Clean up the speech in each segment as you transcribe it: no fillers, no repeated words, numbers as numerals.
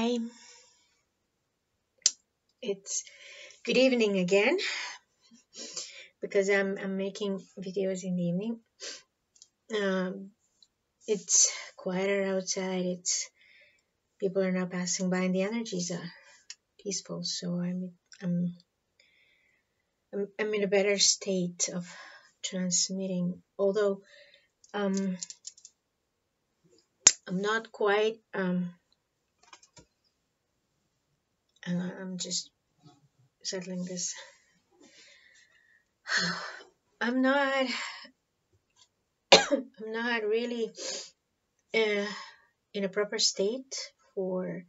Hi, it's good evening again because I'm making videos in the evening. Um, it's quieter outside. It's people are now passing by, and the energies are peaceful. So I'm I'm in a better state of transmitting. Although um I'm not quite I'm just settling this. I'm not I'm not really uh, in a proper state for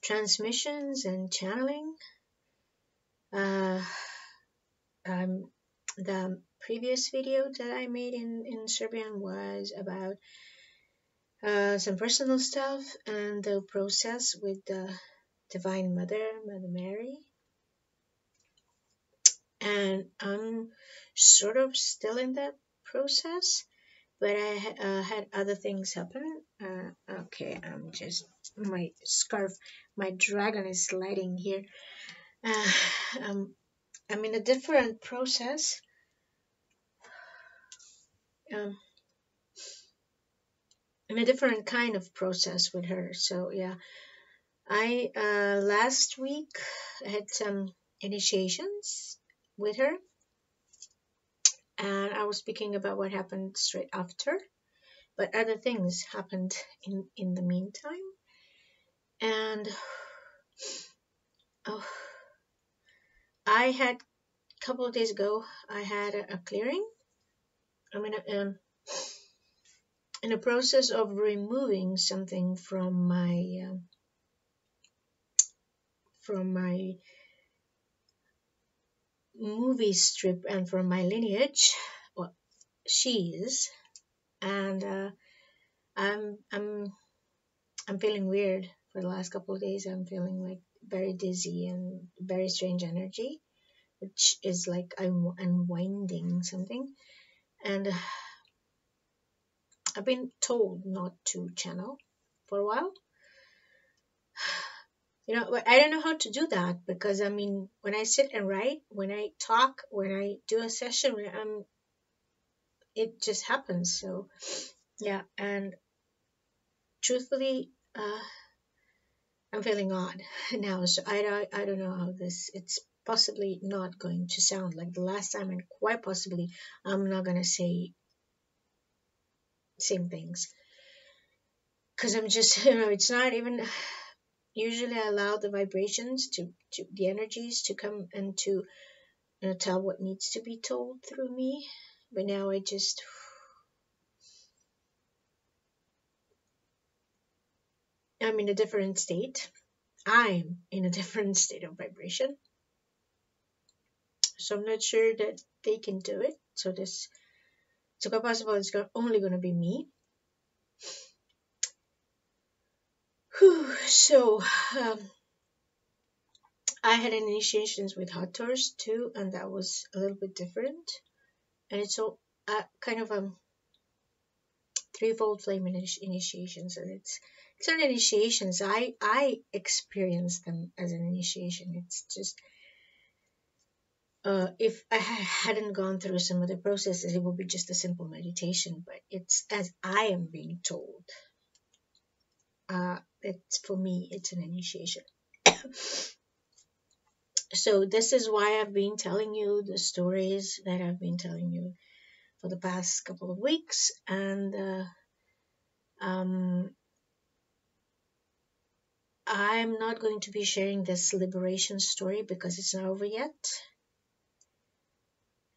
transmissions and channeling. Uh, the previous video that I made in Serbian was about some personal stuff and the process with the Divine Mother, Mother Mary. And I'm sort of still in that process, but I had other things happen. Okay, I'm just, my scarf, my dragon is sliding here. Uh, um, I'm in a different process. Um, in a different kind of process with her. So yeah, I last week had some initiations with her, and I was speaking about what happened straight after, but other things happened in the meantime. And oh, I had a couple of days ago, I had a clearing. I'm in a process of removing something from my movie strip and from my lineage. Well, she is, and I'm I'm feeling weird for the last couple of days. I'm feeling like very dizzy and very strange energy, which is like I'm unwinding something. And I've been told not to channel for a while. You know, but I don't know how to do that because I mean, when I sit and write, when I talk, when I do a session, it just happens. So yeah, and truthfully, I'm feeling odd now, so I don't know how this. It's possibly not going to sound like the last time, and quite possibly I'm not gonna say same things because I'm just it's not even. Usually, I allow the vibrations to the energies to come and to tell what needs to be told through me, but now I'm in a different state. I'm in a different state of vibration. So I'm not sure that they can do it. So quite possible it's only going to be me. Whew. So I had initiations with hot tours too, and that was a little bit different. And it's all kind of threefold flame initiations, and it's not initiations. I experience them as an initiation. It's just if I hadn't gone through some other processes, it would be just a simple meditation. But it's as I am being told. It's for me, it's an initiation. So this is why I've been telling you the stories that I've been telling you for the past couple of weeks, and um, I'm not going to be sharing this liberation story because it's not over yet,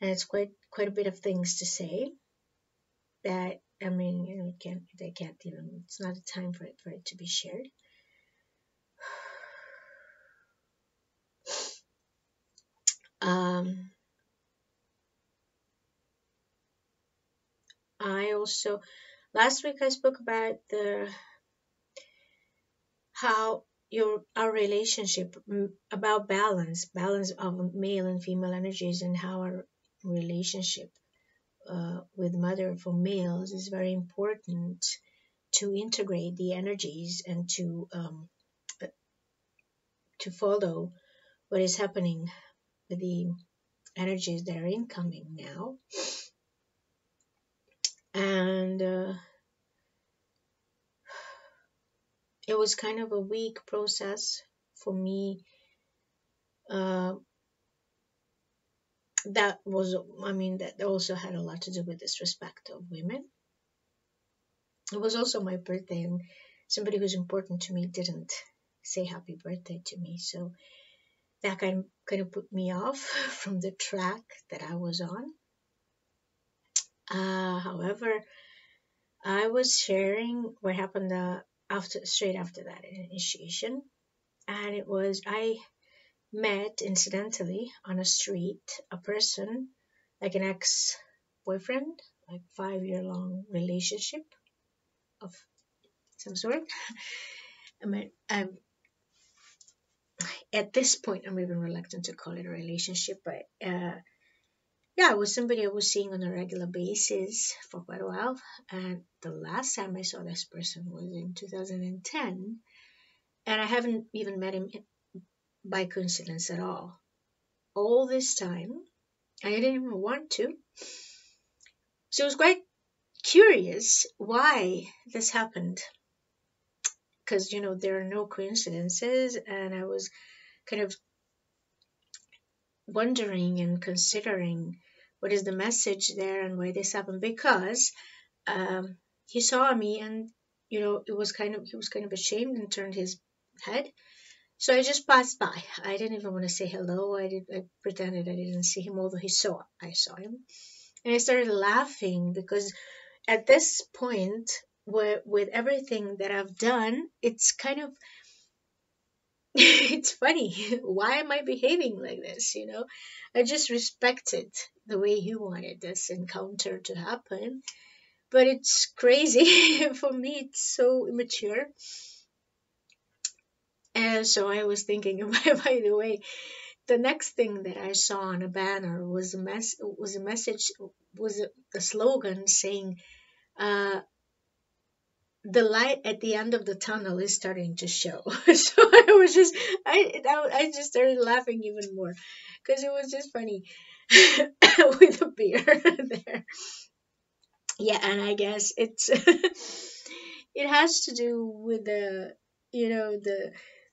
and it's quite a bit of things to say. That I mean, they can't even. It's not a time for it to be shared. Um, I also last week I spoke about how our relationship about balance of male and female energies, and how our relationship with mother for males is very important to integrate the energies and to to follow what is happening with the energies that are incoming now. And it was kind of a weak process for me. That was, I mean, that also had a lot to do with disrespect of women. It was also my birthday, and somebody who's important to me didn't say happy birthday to me. So that kind of put me off from the track that I was on. However, I was sharing what happened straight after that initiation, and it was I met incidentally on a street a person, like an ex-boyfriend, like 5-year long relationship of some sort. I mean, at this point, I'm even reluctant to call it a relationship, but yeah, it was somebody I was seeing on a regular basis for quite a while. And the last time I saw this person was in 2010, and I haven't even met him by coincidence at all. All this time, I didn't even want to. So I was quite curious why this happened. Because, there are no coincidences, and I was kind of wondering and considering what is the message there and why this happened, because he saw me, and he was kind of ashamed and turned his head. So I just passed by. I didn't even want to say hello. I pretended I didn't see him, although I saw him, and I started laughing because at this point, with everything that I've done, it's kind of it's funny. Why am I behaving like this? I just respected the way he wanted this encounter to happen. But it's crazy. For me, it's so immature. And so I was thinking, by the way, the next thing that I saw on a banner was a slogan saying, the light at the end of the tunnel is starting to show. So I just started laughing even more because it was just funny with a beer there. Yeah, and I guess it's it has to do with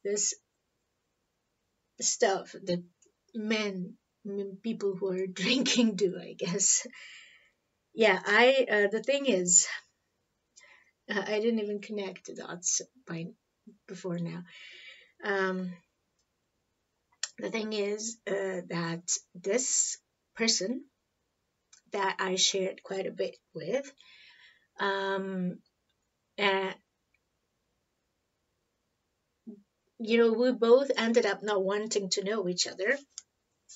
this stuff that people who are drinking do, I guess. Yeah, the thing is, I didn't even connect the dots before now. The thing is that this person that I shared quite a bit with, we both ended up not wanting to know each other,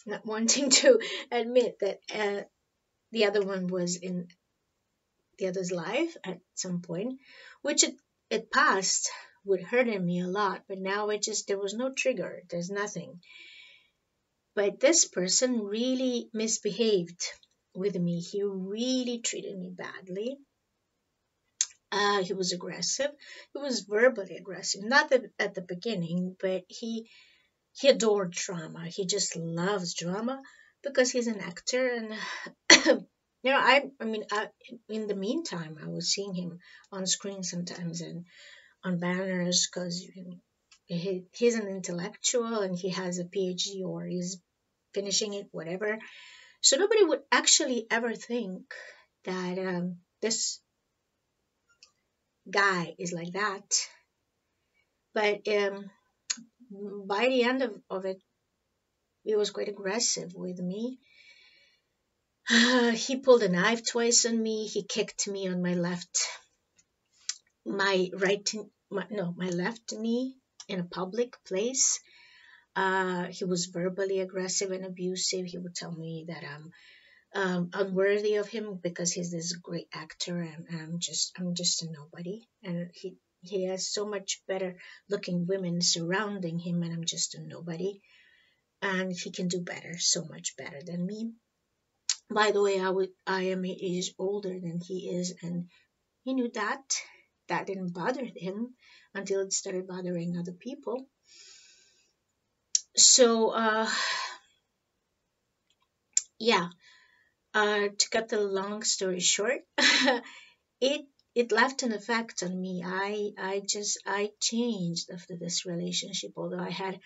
not wanting to admit that the other one was in the other's life at some point, which it passed would hurt me a lot, but now there was no trigger, there's nothing. But this person really misbehaved with me. He really treated me badly. He was aggressive. He was verbally aggressive. Not at the beginning, but he adored drama. He just loves drama because he's an actor. And in the meantime, I was seeing him on screen sometimes and on banners because he's an intellectual and he has a PhD or he's finishing it, whatever. So nobody would actually ever think that this guy is like that. But by the end of it, he was quite aggressive with me. He pulled a knife twice on me. He kicked me on my left knee in a public place. He was verbally aggressive and abusive. He would tell me that I'm unworthy of him because he's this great actor and I'm just a nobody. And he has so much better looking women surrounding him and I'm just a nobody. And he can do better, so much better than me. By the way, I am 8 years older than he is, and he knew that. That didn't bother him until it started bothering other people. So yeah, to cut the long story short, it it left an effect on me. I changed after this relationship. Although I had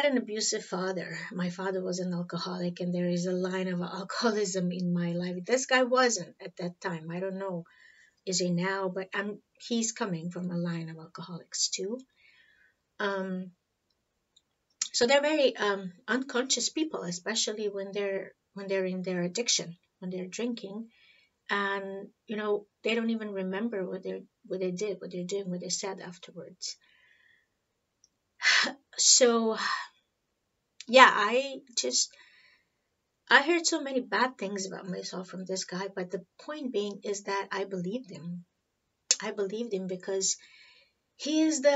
an abusive father. My father was an alcoholic, and there is a line of alcoholism in my life. This guy wasn't at that time. I don't know, is he now? But he's coming from a line of alcoholics too. Um, so they're very unconscious people, especially when they're in their addiction, when they're drinking, and they don't even remember what they did, what they're doing, what they said afterwards. So yeah, I heard so many bad things about myself from this guy, but the point being is that I believed him. I believed him because he is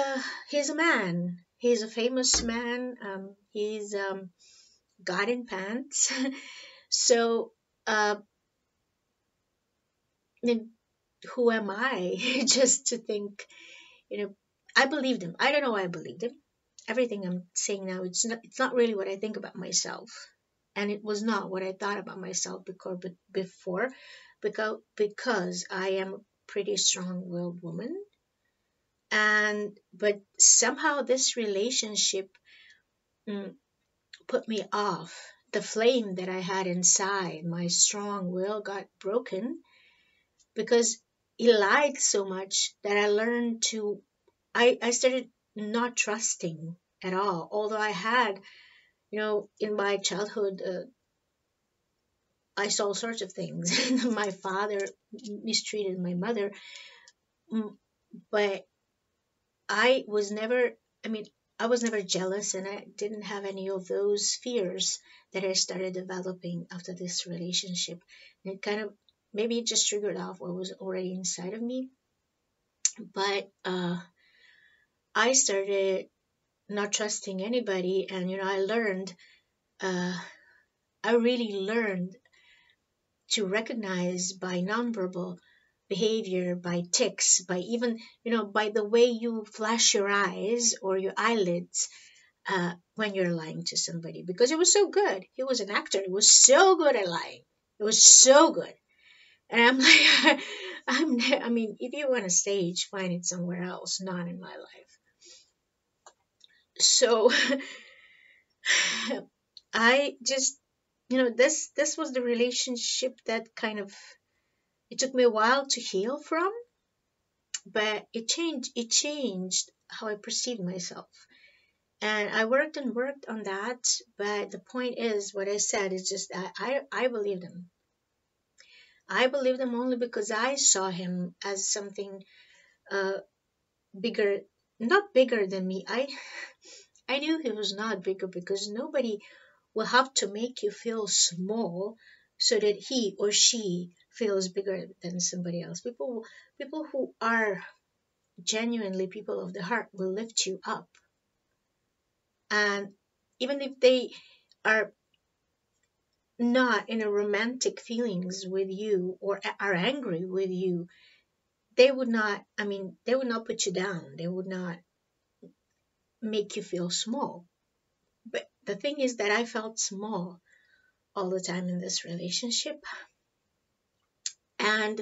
he's a man. He's a famous man. He's God in pants. So then who am I just to think, you know, I believed him. I don't know why I believed him. Everything I'm saying now, it's not really what I think about myself. And it was not what I thought about myself before, because I am a pretty strong-willed woman. But somehow this relationship mm, put me off. The flame that I had inside, my strong will, got broken because he lied so much that I started not trusting at all. Although I had, in my childhood, I saw all sorts of things. My father mistreated my mother, mm, but I was never, I mean, I was never jealous, and I didn't have any of those fears that I started developing after this relationship. And it kind of, maybe it just triggered off what was already inside of me. But I started not trusting anybody, and uh, I really learned to recognize by nonverbal behavior, by tics, by even, by the way you flash your eyes or your eyelids when you're lying to somebody. Because it was so good. He was an actor. He was so good at lying. It was so good. And I'm like, I mean, if you want a stage, find it somewhere else, not in my life. So I just, this was the relationship that kind of, it took me a while to heal from, but it changed how I perceived myself. And I worked and worked on that, but the point is, what I said is just that I believed him. I believed him only because I saw him as something uh bigger, not bigger than me. I knew he was not bigger, because nobody will have to make you feel small so that he or she feels bigger than somebody else. People who are genuinely people of the heart will lift you up. And even if they are not in a romantic feelings with you or are angry with you, they would not put you down. They would not make you feel small. But the thing is that I felt small all the time in this relationship. And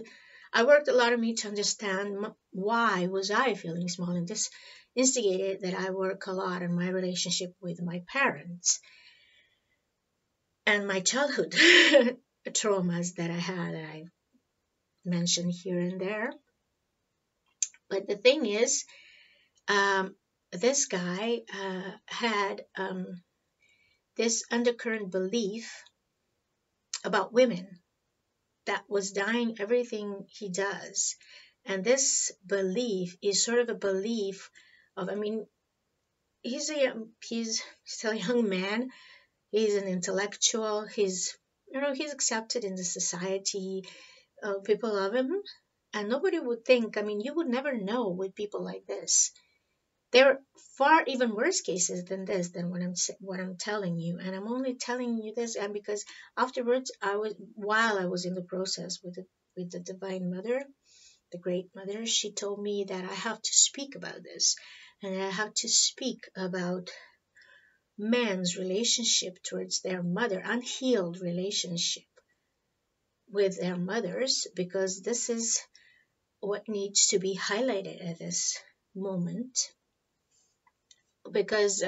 I worked a lot on me to understand why was I feeling small. And this instigated that I work a lot on my relationship with my parents and my childhood traumas that I had, that I mentioned here and there. But the thing is, um, this guy had this undercurrent belief about women that was dying everything he does. And this belief is sort of a belief of, he's still a young man. He's an intellectual. He's accepted in the society. People love him, and nobody would think. You would never know with people like this. There are far even worse cases than this, than what I'm telling you, and I'm only telling you this, and because afterwards, while I was in the process with the Divine Mother, the Great Mother, she told me that I have to speak about this, and I have to speak about man's relationship towards their mother, unhealed relationship with their mothers, because this is what needs to be highlighted at this moment. Because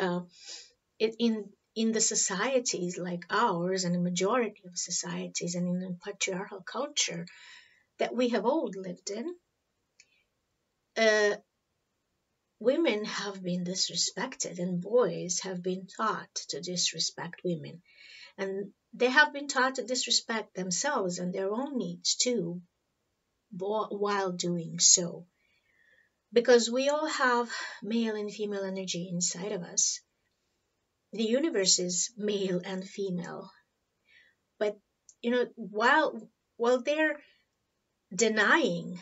in the societies like ours, and the majority of societies, and in the patriarchal culture that we have all lived in, women have been disrespected, and boys have been taught to disrespect women, and they have been taught to disrespect themselves and their own needs too, while doing so, because we all have male and female energy inside of us. The universe is male and female, but while they're denying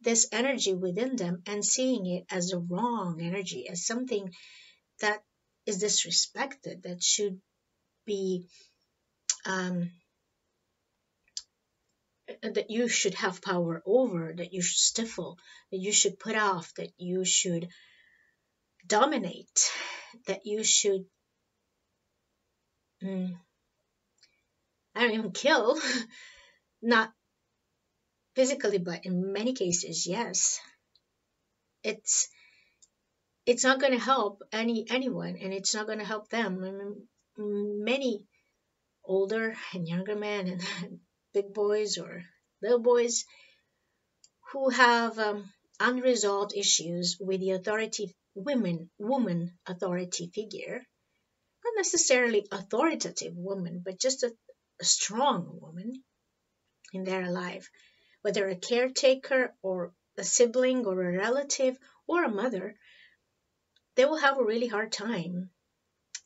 this energy within them and seeing it as a wrong energy, as something that is disrespected, that should be that you should have power over, that you should stifle, that you should put off, that you should dominate, that you should I don't even kill, not physically, but in many cases, yes. It's not going to help anyone, and it's not going to help them. I mean, many older and younger men and big boys or little boys who have unresolved issues with the woman authority figure, not necessarily authoritative woman, but just a strong woman in their life, whether a caretaker or a sibling or a relative or a mother. They will have a really hard time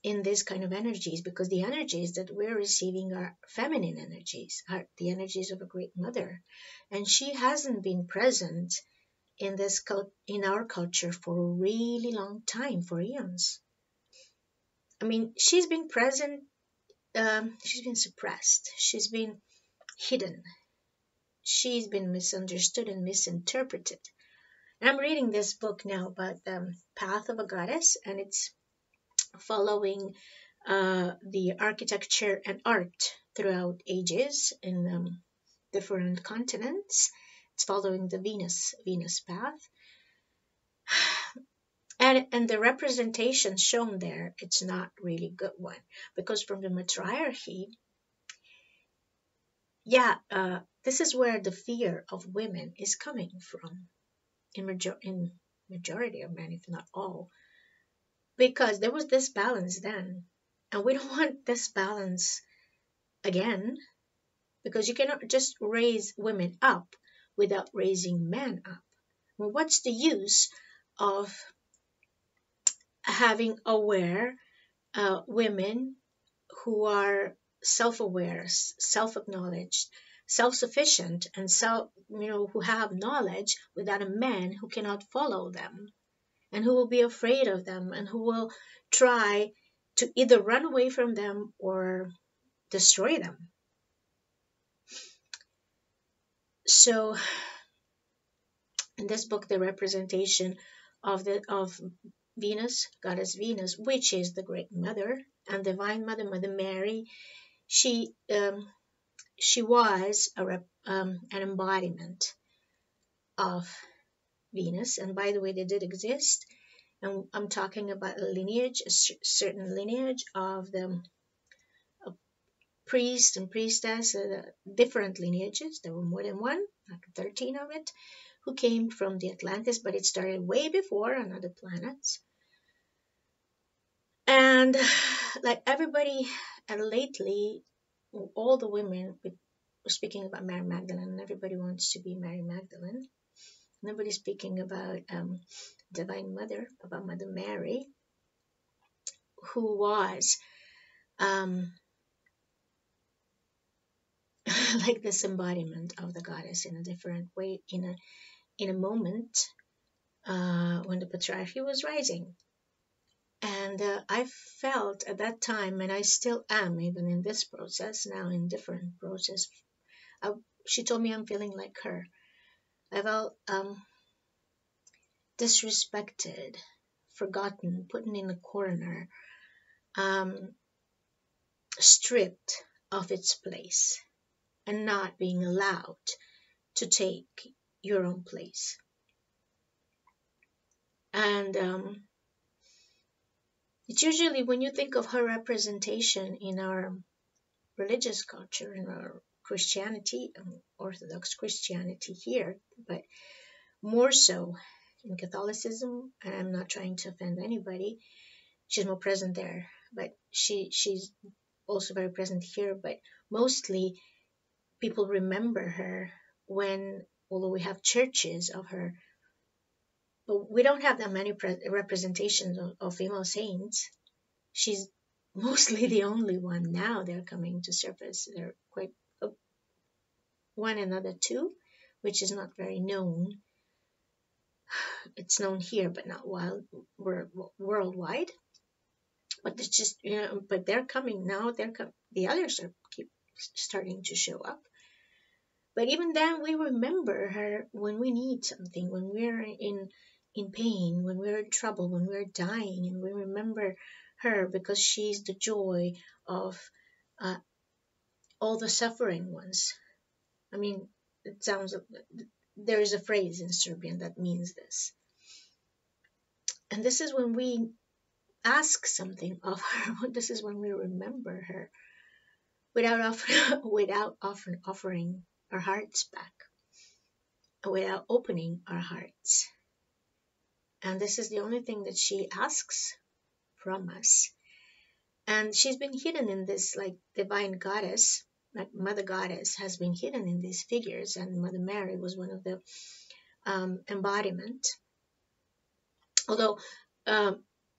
in these kind of energies, because the energies that we're receiving are feminine energies, are the energies of a great mother, and she hasn't been present in our culture for a really long time, for eons. I mean, she's been present, she's been suppressed, she's been hidden, she's been misunderstood and misinterpreted. And I'm reading this book now about the Path of a Goddess, and it's following the architecture and art throughout ages in different continents. It's following the Venus path, and the representation shown there, it's not really good one, because from the matriarchy, this is where the fear of women is coming from in majority of men, if not all, because there was this balance then, and we don't want this balance again, because you cannot just raise women up without raising men up. Well, what's the use of having aware women who are self-aware, self-acknowledged, self-sufficient, and who have knowledge, without a man who cannot follow them, and who will be afraid of them, and who will try to either run away from them or destroy them? So in this book, the representation of Venus, goddess Venus, which is the great mother and divine mother, Mother Mary, she was an embodiment of Venus. And by the way, they did exist, and I'm talking about a lineage, a certain lineage of the priest and priestess, different lineages. There were more than one, like 13 of it, who came from the Atlantis, but it started way before on other planets. And like everybody, and lately, all the women, we're speaking about Mary Magdalene, and everybody wants to be Mary Magdalene. Nobody's speaking about Divine Mother, about Mother Mary, who was like this embodiment of the goddess in a different way, in a moment when the patriarchy was rising. And I felt at that time, and I still am, even in this process now, in different process. She told me I'm feeling like her. I felt disrespected, forgotten, put in a corner, um, stripped of its place and not being allowed to take your own place. And it's usually when you think of her representation in our religious culture, in our Christianity, Orthodox Christianity here, but more so in Catholicism, and I'm not trying to offend anybody, she's more present there, but she's also very present here, but mostly people remember her when, although we have churches of her, but we don't have that many representations of female saints. She's mostly the only one now. They're coming to surface. They're quite one another too, which is not very known. It's known here, but not worldwide. But it's just, but they're coming now. The others are keep starting to show up. But even then, we remember her when we need something, when we're in pain, when we're in trouble, when we're dying, and we remember her because she's the joy of all the suffering ones. I mean, it sounds, there is a phrase in Serbian that means this. And this is when we ask something of her. This is when we remember her without often offering our hearts back, without opening our hearts. And this is the only thing that she asks from us. And she's been hidden in this, like, divine goddess, like Mother Goddess has been hidden in these figures, and Mother Mary was one of the embodiment. Although,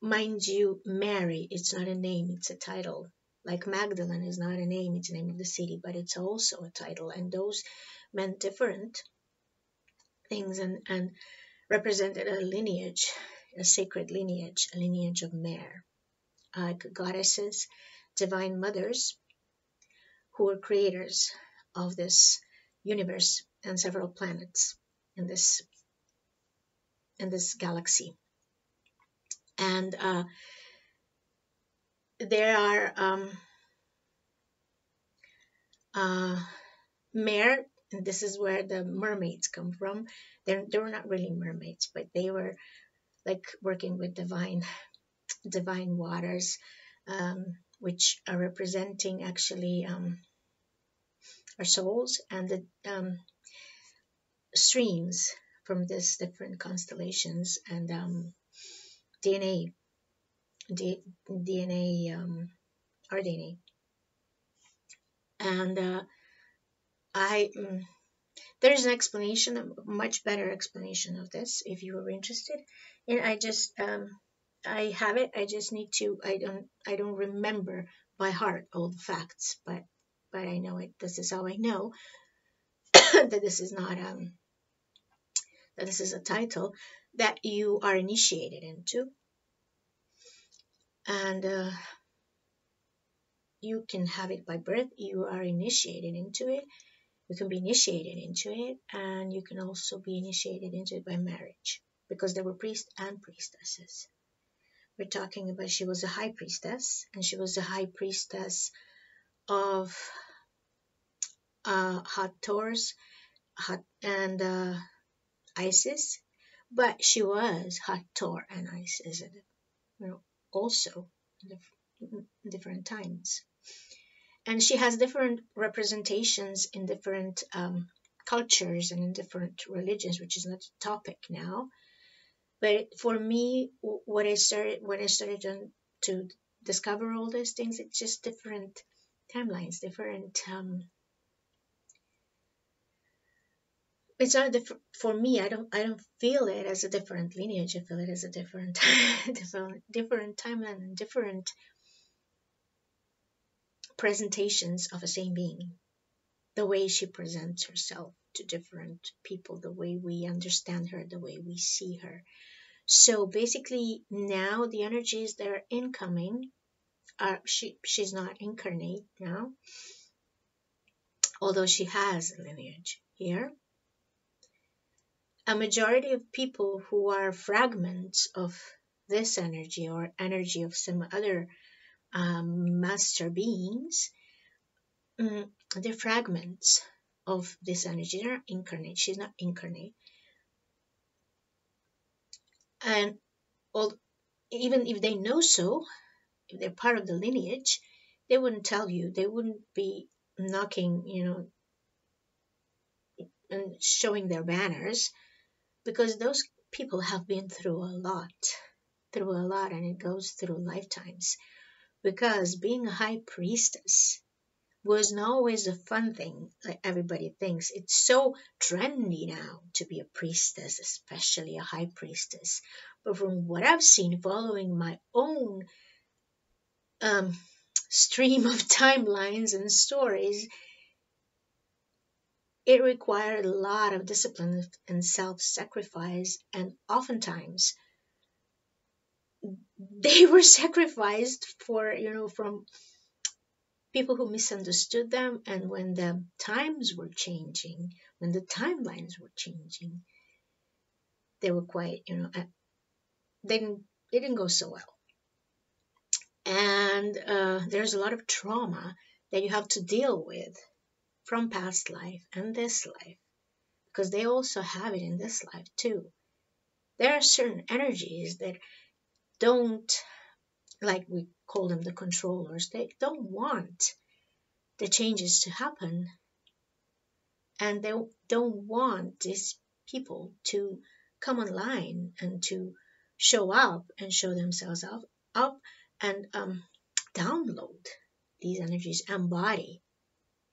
mind you, Mary, it's not a name, it's a title. Like Magdalene is not a name, it's the name of the city, but it's also a title. And those meant different things and represented a lineage, a sacred lineage, a lineage of Mare, goddesses, divine mothers, who were creators of this universe and several planets in this galaxy. And there are Mare, and this is where the mermaids come from. They were not really mermaids, but they were like working with divine waters, which are representing actually our souls, and the streams from these different constellations and DNA, our DNA. And there's an explanation, a much better explanation of this if you are interested. And I just I have it. I just need to. I don't remember by heart all the facts, but I know it. This is how I know that this is not that this is a title that you are initiated into, and you can have it by birth. You are initiated into it. You can be initiated into it, and you can also be initiated into it by marriage, because there were priests and priestesses. We're talking about, she was a high priestess, and she was a high priestess of Hathors and Isis, but she was Hathor and Isis, also in different times. And she has different representations in different cultures and in different religions, which is not a topic now. But for me, when I started to discover all these things, it's just different timelines, different. It's not different for me. I don't feel it as a different lineage. I feel it as a different different timeline and different presentations of a same being. The way she presents herself to different people, the way we understand her, the way we see her. So basically now the energies that are incoming are, she's not incarnate now, although she has a lineage here. A majority of people who are fragments of this energy or energy of some other master beings, they're fragments of this energy. They're not incarnate. She's not incarnate. And all, even if they know so, if they're part of the lineage, they wouldn't tell you. They wouldn't be knocking, and showing their banners, because those people have been through a lot, and it goes through lifetimes. Because being a high priestess was not always a fun thing like everybody thinks. It's so trendy now to be a priestess, especially a high priestess. But from what I've seen, following my own stream of timelines and stories, it required a lot of discipline and self-sacrifice, and oftentimes they were sacrificed for, from people who misunderstood them. And when the times were changing, when the timelines were changing, they were quite, they didn't go so well. And there's a lot of trauma that you have to deal with from past life and this life, because they also have it in this life too. There are certain energies that don't, like we call them the controllers, they don't want the changes to happen, and they don't want these people to come online and to show up and show themselves up and download these energies, embody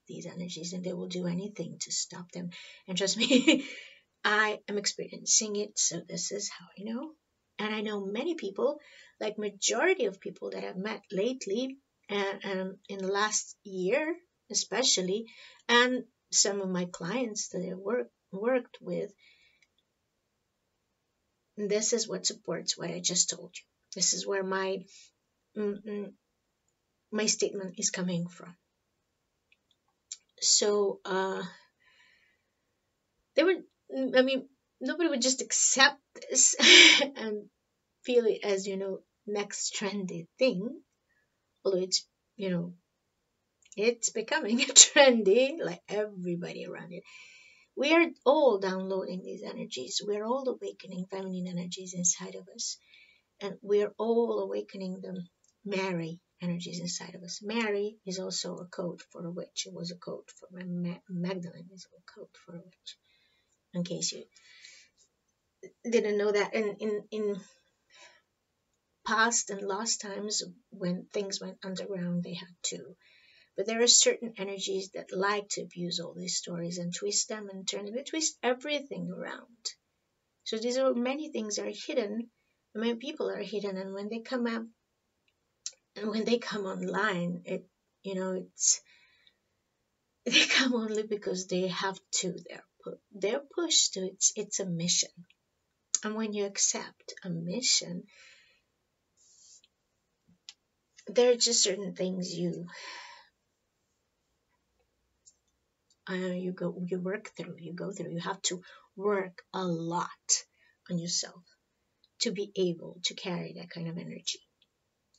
these energies, and they will do anything to stop them. And trust me, I am experiencing it, so this is how I know. And I know many people, like majority of people that I've met lately, and in the last year especially, and some of my clients that I worked with, this is what supports what I just told you. This is where my my statement is coming from. So they were, I mean, nobody would just accept this and feel it as, next trendy thing. Although it's, it's becoming trendy, like everybody around it. We are all downloading these energies. We are all awakening feminine energies inside of us. And we are all awakening the Mary energies inside of us. Mary is also a code for a witch. It was a code for Magdalene is a code for a witch. In case you didn't know that. In past and lost times, when things went underground, they had to. But there are certain energies that like to abuse all these stories and twist them and turn them. They twist everything around. So these are many things that are hidden. Many people are hidden, and when they come up and when they come online, it's they come only because they have to. They're pushed to. It's a mission. And when you accept a mission, there are just certain things you work through. You have to work a lot on yourself to be able to carry that kind of energy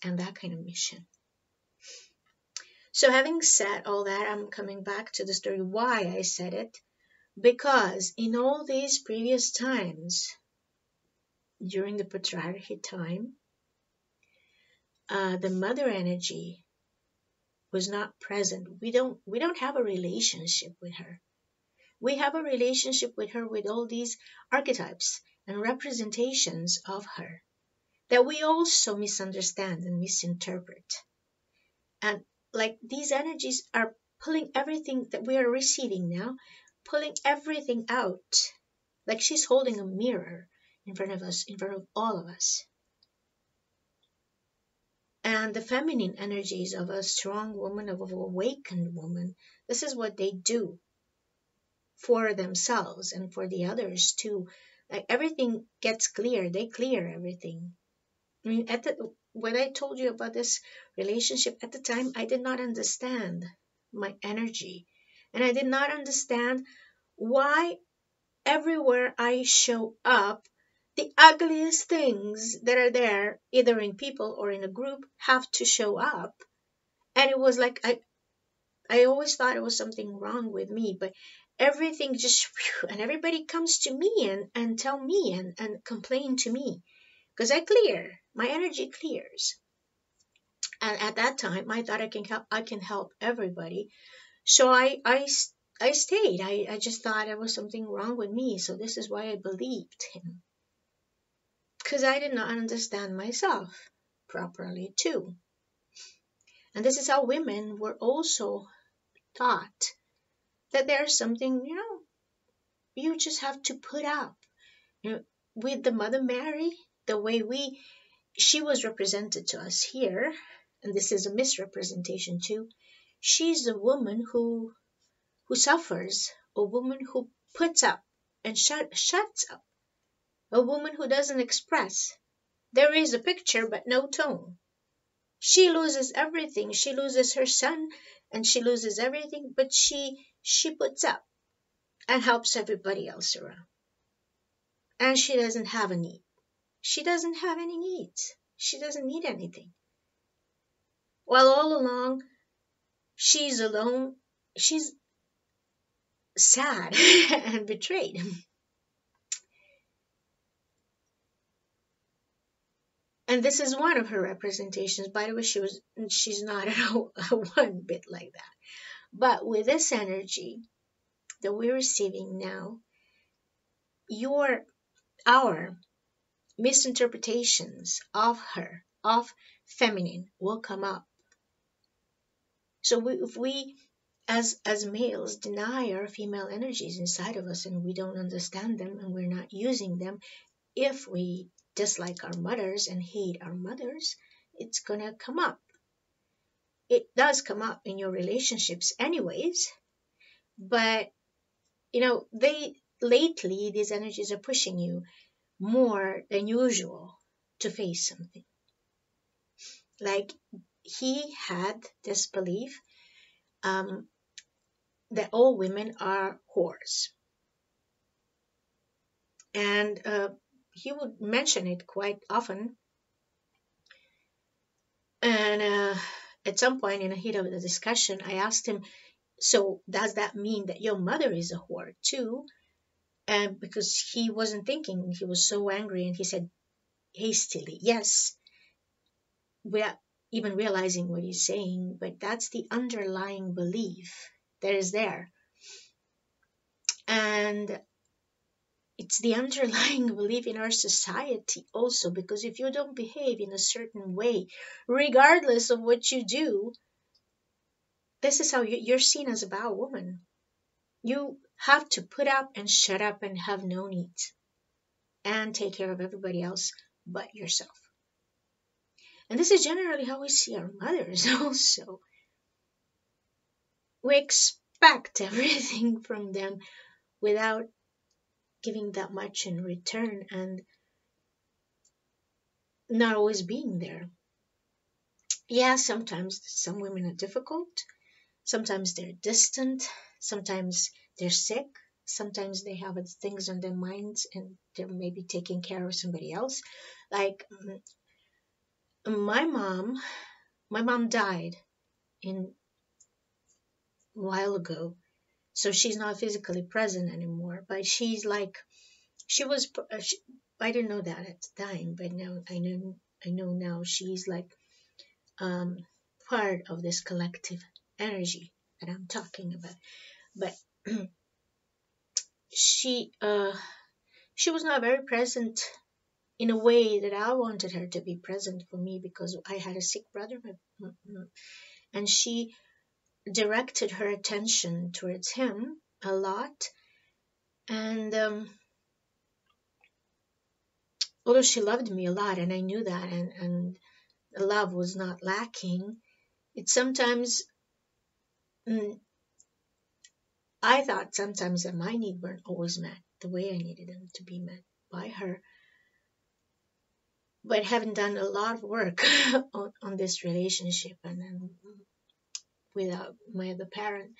and that kind of mission. So having said all that, I'm coming back to the story why I said it. Because in all these previous times, during the patriarchy time, the mother energy was not present. We don't have a relationship with her. We have a relationship with her with all these archetypes and representations of her that we also misunderstand and misinterpret. And like these energies are pulling everything that we are receiving now, pulling everything out. Like she's holding a mirror in front of us, in front of all of us. And the feminine energies of a strong woman, of an awakened woman, this is what they do for themselves and for the others too. Like everything gets clear. They clear everything. I mean, when I told you about this relationship at the time, I did not understand my energy. And I did not understand why everywhere I show up, the ugliest things that are there, either in people or in a group, have to show up. And it was like I always thought it was something wrong with me, but everything just and everybody comes to me and tell me and complain to me because I clear, my energy clears. And at that time I thought I can help everybody. So I stayed. I just thought there was something wrong with me. So this is why I believed him. Because I did not understand myself properly too. And this is how women were also taught that there's something, you just have to put up. With the Mother Mary, the way she was represented to us here, and this is a misrepresentation too. She's a woman who suffers, a woman who puts up and shuts up, a woman who doesn't express. There is a picture but no tone. She loses everything. She loses her son and she loses everything, but she puts up and helps everybody else around. And she doesn't have a need. She doesn't have any needs. She doesn't need anything. While all along, she's alone. She's sad and betrayed. And this is one of her representations. By the way, she's not one bit like that. But with this energy that we're receiving now, our misinterpretations of her, of feminine, will come up. So if we as males deny our female energies inside of us and we don't understand them and we're not using them, if we dislike our mothers and hate our mothers, it's gonna come up. It does come up in your relationships anyways, but lately these energies are pushing you more than usual to face something. Like he had this belief that all women are whores. And he would mention it quite often. And at some point in the heat of the discussion, I asked him, so does that mean that your mother is a whore too? And because he wasn't thinking, he was so angry, and he said hastily, yes, without even realizing what he's saying, but that's the underlying belief that is there. And it's the underlying belief in our society also, because if you don't behave in a certain way, regardless of what you do, this is how you're seen as a bad woman. You have to put up and shut up and have no needs and take care of everybody else but yourself. And this is generally how we see our mothers also. We expect everything from them without giving that much in return and not always being there. Yeah, sometimes some women are difficult. Sometimes they're distant. Sometimes they're sick. Sometimes they have things on their minds and they're maybe taking care of somebody else. Like my mom died a while ago, so she's not physically present anymore. But she's like, I didn't know that at the time, but now I know now she's like part of this collective energy that I'm talking about. But she was not very present in a way that I wanted her to be present for me, because I had a sick brother, and she directed her attention towards him a lot. And although she loved me a lot, and I knew that, and love was not lacking, it sometimes I thought sometimes that my needs weren't always met the way I needed them to be met by her. But having done a lot of work on this relationship and then without my other parent,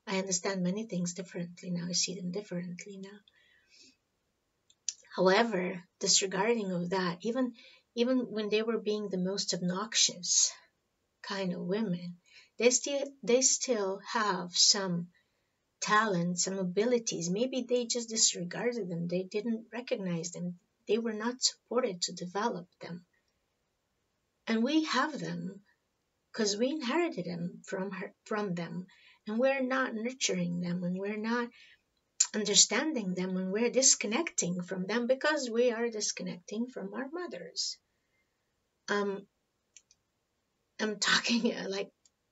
I understand many things differently now. I see them differently now. However, disregarding of that, even when they were being the most obnoxious kind of women, they still have some talents, some abilities. Maybe they just disregarded them. They didn't recognize them. They were not supported to develop them. And we have them because we inherited them from them. And we're not nurturing them, and we're not understanding them, and we're disconnecting from them because we are disconnecting from our mothers. Um, I'm talking like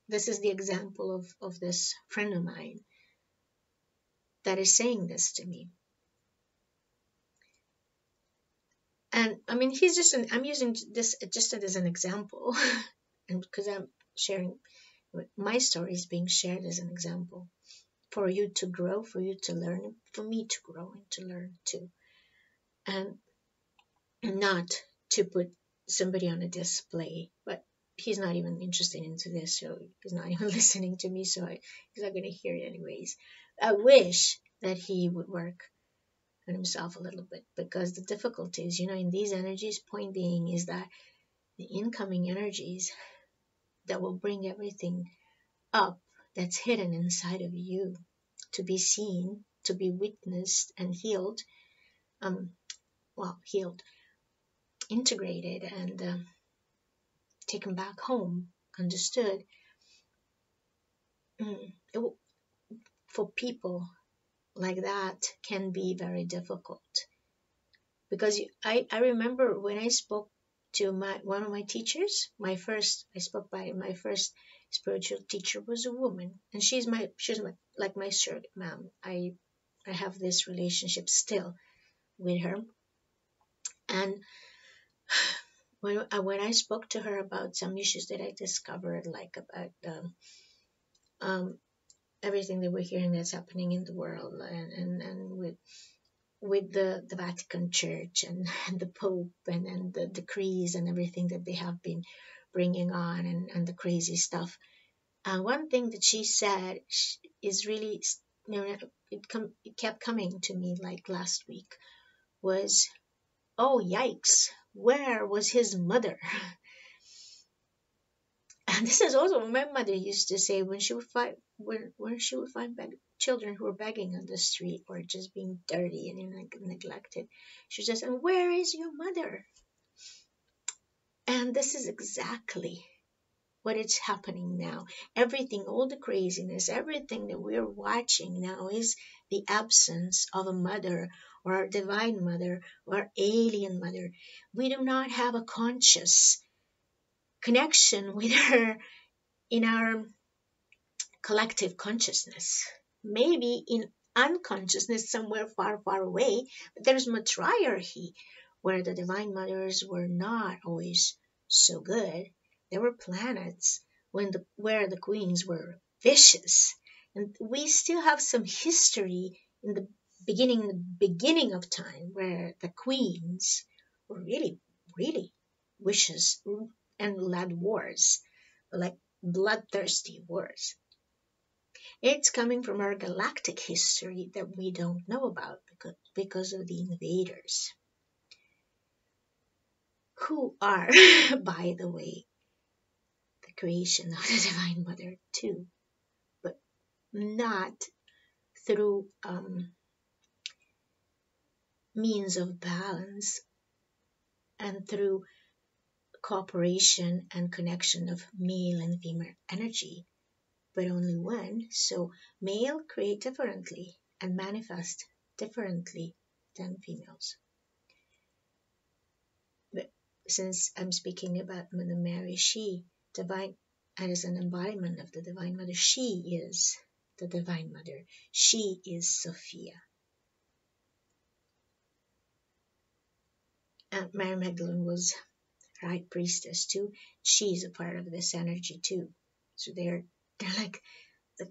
this is the example of this friend of mine that is saying this to me. And I mean, I'm using this just as an example, and because I'm sharing my story is being shared as an example for you to grow, for you to learn, for me to grow and to learn too, and not to put somebody on a display. But he's not even interested into this, so he's not even listening to me, so he's not going to hear it anyways. I wish that he would work on himself a little bit, because the difficulties, in these energies, point being is that the incoming energies that will bring everything up that's hidden inside of you to be seen, to be witnessed and healed, healed, integrated, and taken back home, understood. It, for people like that can be very difficult, because I remember when I spoke to one of my teachers, my first spiritual teacher was a woman, and she's my like my surrogate mom. I have this relationship still with her, and when I spoke to her about some issues that I discovered, like about um, everything that we're hearing that's happening in the world, and with the Vatican Church and the Pope and the decrees and everything that they have been bringing on, and the crazy stuff. One thing that she said is really, it kept coming to me like last week, was, oh yikes, where was his mother? And this is also what my mother used to say when she would find when she would find children who were begging on the street or just being dirty and neglected. She would just say, where is your mother? And this is exactly what is happening now. Everything, all the craziness, everything that we're watching now is the absence of a mother, or a divine mother, or alien mother. We do not have a conscious connection with her in our collective consciousness. Maybe in unconsciousness somewhere far, far away, but there's matriarchy, where the divine mothers were not always so good. There were planets where the queens were vicious. And we still have some history in the beginning of time, where the queens were really, really vicious and led wars, like bloodthirsty wars. It's coming from our galactic history that we don't know about because of the invaders, who are, by the way, the creation of the Divine Mother too, but not through means of balance and through cooperation and connection of male and female energy, but only one. So male create differently and manifest differently than females. But since I'm speaking about Mother Mary, she, divine, and is an embodiment of the Divine Mother, she is the Divine Mother. She is Sophia. And Mary Magdalene was High Priestess too. She's a part of this energy too. So they're like the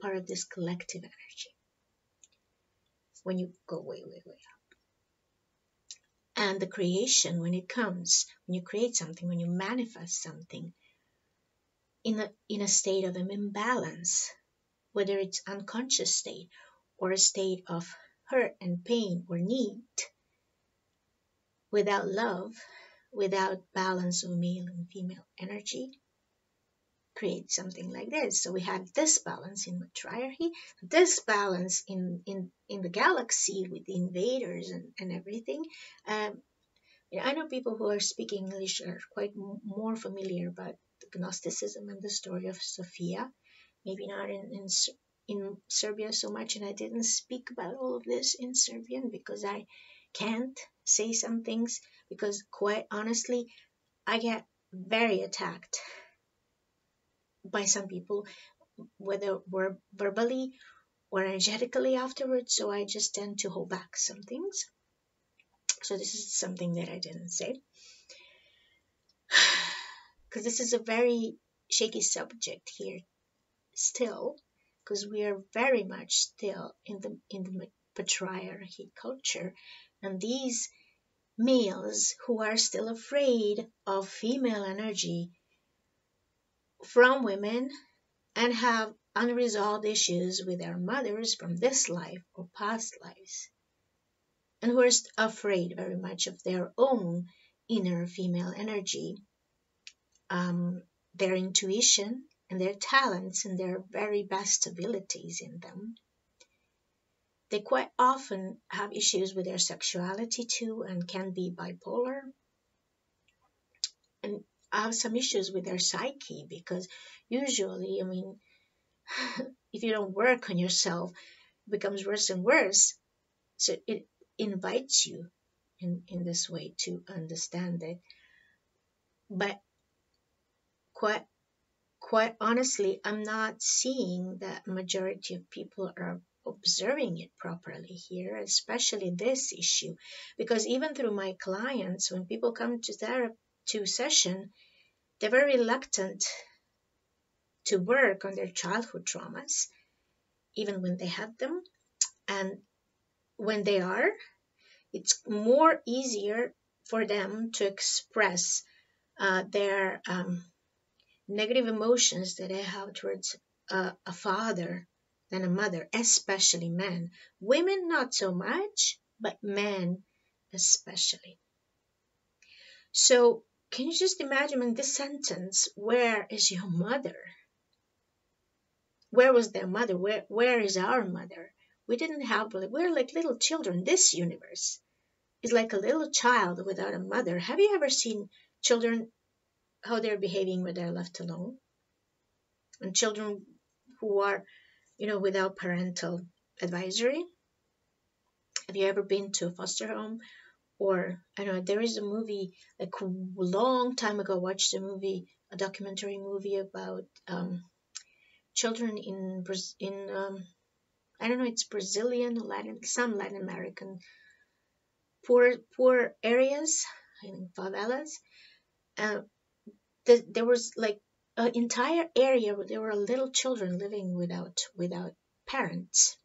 part of this collective energy. When you go way, way, way up. And the creation, when it comes, when you create something, when you manifest something in a state of an imbalance, whether it's unconscious state or a state of hurt and pain or need, without love, without balance of male and female energy, create something like this. So we have this balance in matriarchy, this balance in the galaxy with the invaders and everything. I know people who are speaking English are quite more familiar about the Gnosticism and the story of Sophia. Maybe not in Serbia so much, and I didn't speak about all of this in Serbian because I can't say some things, because quite honestly, I get very attacked by some people, whether we're verbally or energetically afterwards, so I just tend to hold back some things. So this is something that I didn't say, because this is a very shaky subject here still, because we are very much still in the patriarchy culture, and these males who are still afraid of female energy from women and have unresolved issues with their mothers from this life or past lives, and who are afraid very much of their own inner female energy, their intuition and their talents and their very best abilities in them. They quite often have issues with their sexuality too, and can be bipolar, and have some issues with their psyche, because usually, if you don't work on yourself, it becomes worse and worse. So it invites you in this way to understand it. But quite honestly, I'm not seeing that majority of people are observing it properly here, especially this issue, because even through my clients, when people come to therapy to session, they're very reluctant to work on their childhood traumas, even when they had them, and when they are, it's more easier for them to express their negative emotions that they have towards a father than a mother, especially men. Women, not so much, but men especially. So, can you just imagine in this sentence, where is your mother? Where was their mother? Where is our mother? We didn't have, we're like little children. This universe is like a little child without a mother. Have you ever seen children, how they're behaving when they're left alone? And children who are, without parental advisory. Have you ever been to a foster home? Or, I don't know, there is a movie, like a long time ago, I watched a documentary movie about children in I don't know, it's Brazilian, some Latin American poor areas, in favelas. There was like an entire area where there were little children living without parents,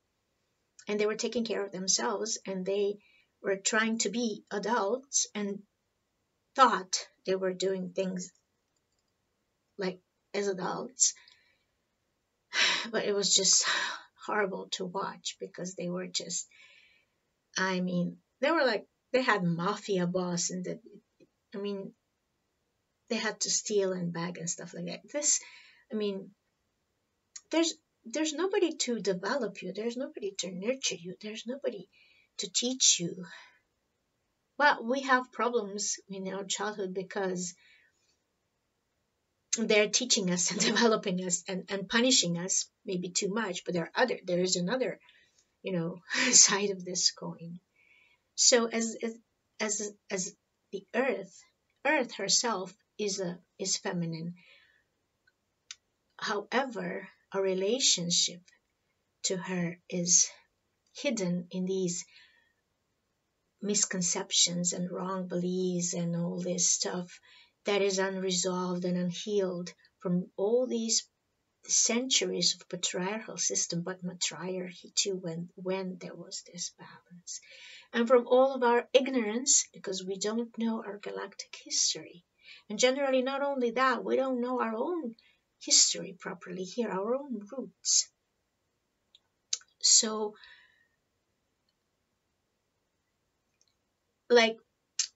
and they were taking care of themselves, and they were trying to be adults and thought they were doing things like as adults, but it was just horrible to watch, because they were just, they were like, they had mafia boss, and they had to steal and beg and stuff like that. There's nobody to develop you, there's nobody to nurture you, there's nobody to teach you. Well, we have problems in our childhood because they're teaching us and developing us and punishing us maybe too much, but there is another side of this coin. So as the earth herself is feminine, however a relationship to her is hidden in these misconceptions and wrong beliefs and all this stuff that is unresolved and unhealed from all these centuries of patriarchal system, but matriarchy too, when there was this balance, and from all of our ignorance, because we don't know our galactic history, and generally not only that, we don't know our own history properly here, our own roots. So like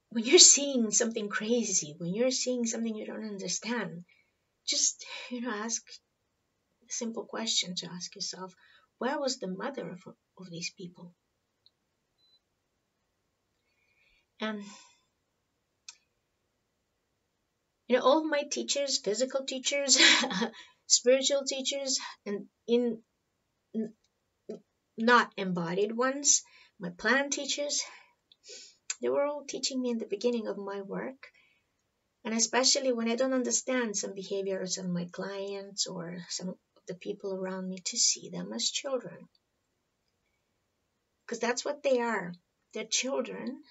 when you're seeing something crazy, when you're seeing something you don't understand, just, ask a simple question to ask yourself, where was the mother of these people? And, all my teachers, physical teachers, spiritual teachers, and in not embodied ones, my plant teachers, they were all teaching me in the beginning of my work. And especially when I don't understand some behaviors of my clients or some of the people around me, to see them as children. Because that's what they are. They're children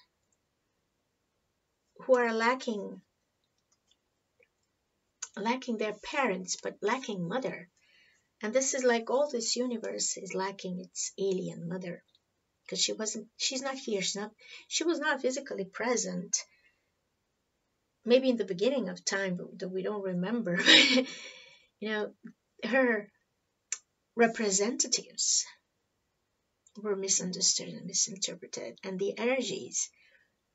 who are lacking their parents, but lacking mother. And this is like all this universe is lacking its alien mother. Because she's not here. She was not physically present. Maybe in the beginning of time, but that we don't remember. Her representatives were misunderstood and misinterpreted. And the energies,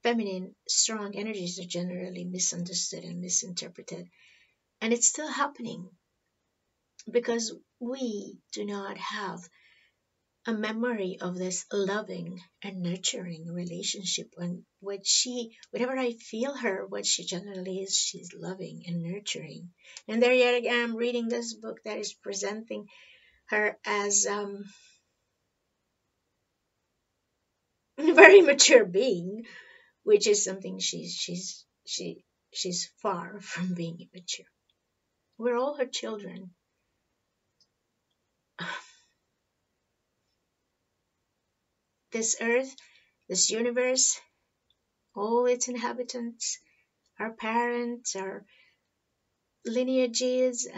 feminine, strong energies, are generally misunderstood and misinterpreted. And it's still happening because we do not have a memory of this loving and nurturing relationship. And whenever I feel her, what she generally is, she's loving and nurturing. And there yet again, I'm reading this book that is presenting her as a very mature being, which is something she's far from being immature. We're all her children. This earth, this universe, all its inhabitants, our parents, our lineages,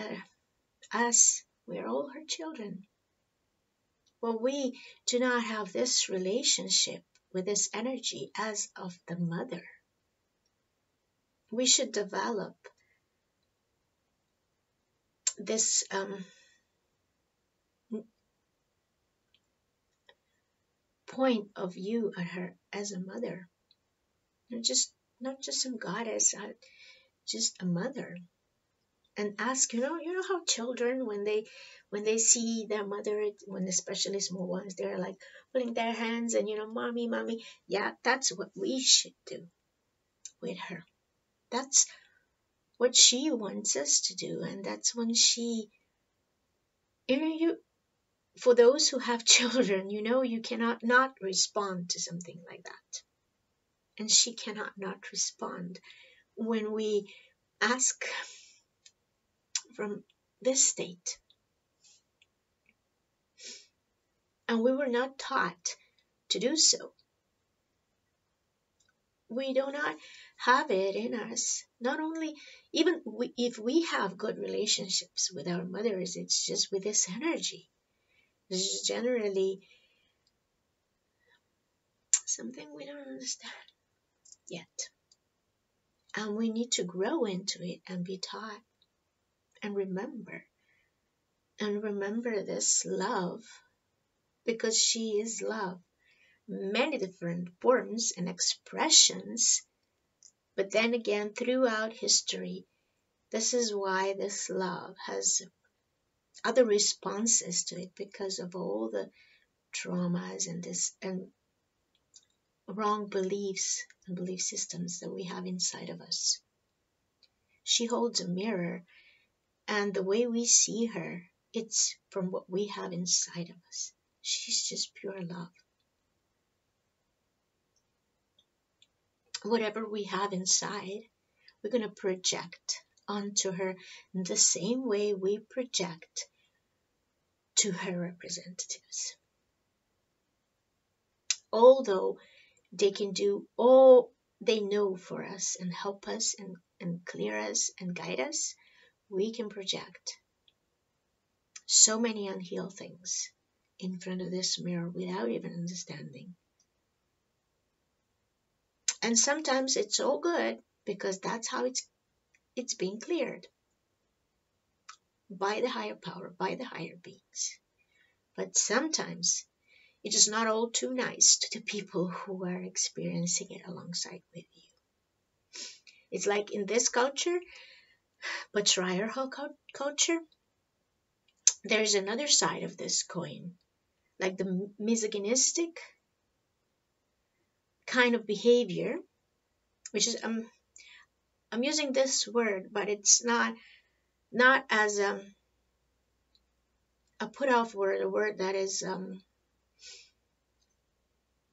us, we're all her children. Well, we do not have this relationship with this energy as of the mother. We should develop this point of view at her as a mother. Not just some goddess, just a mother. And ask, how children, when they see their mother, when especially small ones, they're like putting their hands and, mommy. Yeah, that's what we should do with her. That's what she wants us to do. And that's when she, for those who have children, you cannot not respond to something like that. And she cannot not respond when we ask from this state. And we were not taught to do so. We do not have it in us. Not only, even if we have good relationships with our mothers, it's just with this energy. This is generally something we don't understand yet. And we need to grow into it and be taught and remember. And remember this love, because she is love. Many different forms and expressions. But then again, throughout history, this is why this love has other responses to it, because of all the traumas and wrong beliefs and belief systems that we have inside of us. She holds a mirror, and the way we see her, it's from what we have inside of us. She's just pure love. Whatever we have inside, we're going to project onto her in the same way we project to her representatives. Although they can do all they know for us and help us and clear us and guide us, we can project so many unhealed things in front of this mirror without even understanding. And sometimes it's all good, because that's how it's being cleared by the higher power, by the higher beings. But sometimes It is not all too nice to the people who are experiencing it alongside with you. It's like in this culture, patriarchal culture, there's another side of this coin, like the misogynistic kind of behavior, which is I'm using this word, but it's not as a put off word, a word that is a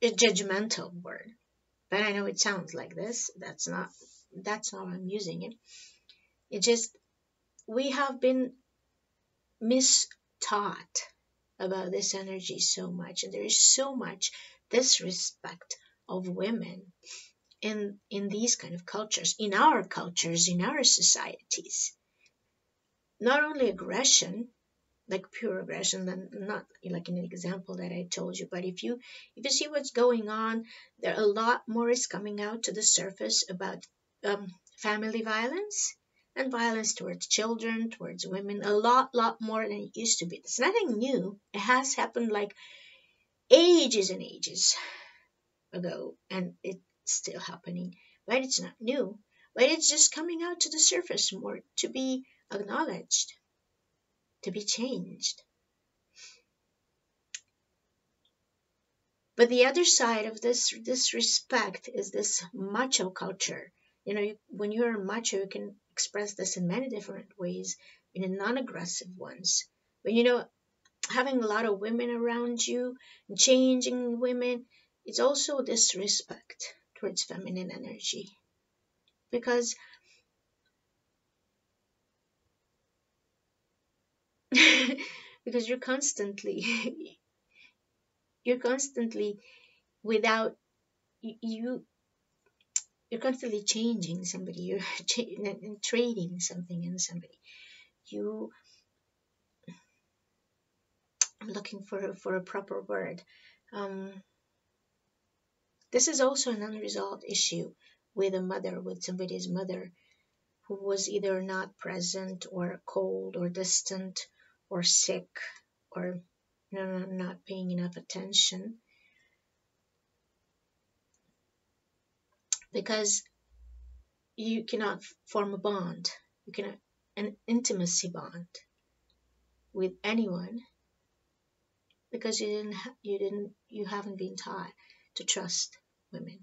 judgmental word. But I know it sounds like this. That's not how I'm using it. It just, we have been mistaught about this energy so much, and there is so much disrespect of women in these kind of cultures, in our cultures, in our societies. Not only aggression, like pure aggression, then not like in an example that I told you, but if you see what's going on, there a lot more is coming out to the surface about family violence and violence towards children, towards women, a lot more than it used to be. It's nothing new. It has happened like ages and ages ago, and it's still happening, but it's not new. But it's just coming out to the surface more, to be acknowledged, to be changed. But the other side of this respect is this macho culture. You know, when you're a macho, you can express this in many different ways, in a non-aggressive ones. But you know, having a lot of women around you, changing women, it's also disrespect towards feminine energy. Because because you're constantly without you you're constantly changing somebody, you're trading something in somebody. You, I'm looking for a proper word. um this is also an unresolved issue with a mother, with somebody's mother, who was either not present or cold or distant or sick or not paying enough attention, because you cannot form a bond, you cannot an intimacy bond with anyone, because you haven't been taught to trust women.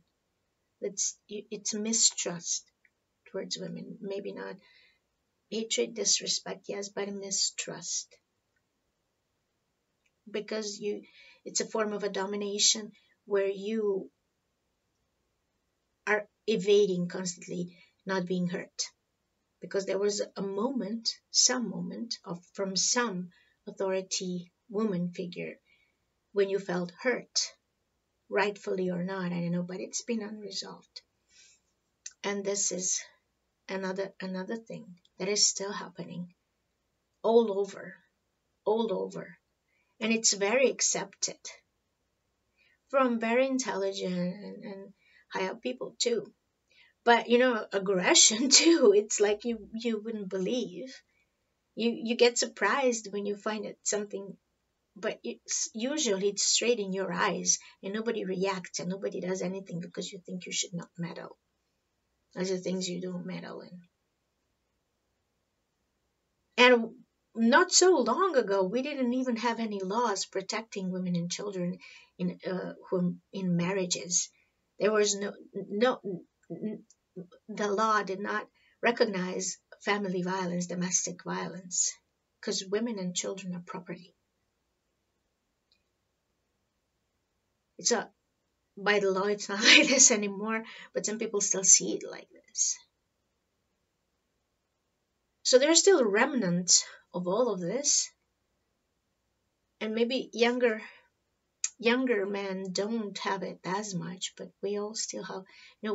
It's mistrust towards women, maybe not hatred, disrespect, yes, but a mistrust, because it's a form of a domination where you are evading constantly not being hurt, because there was a moment, some moment of from some authority woman figure when you felt hurt, rightfully or not, I don't know, but it's been unresolved. And this is another thing that is still happening all over, and it's very accepted from very intelligent and high up people too. But you know, aggression too, it's like you wouldn't believe. You get surprised when you find it something, but usually it's straight in your eyes, and nobody reacts and nobody does anything because you think you should not meddle. Those are things you don't meddle in. And not so long ago, we didn't even have any laws protecting women and children who in marriages. There was no the law did not recognize family violence, domestic violence, because women and children are property. It's a by the law, it's not like this anymore, but some people still see it like this. So there's still remnants of all of this, and maybe younger men don't have it as much, but we all still have. You know,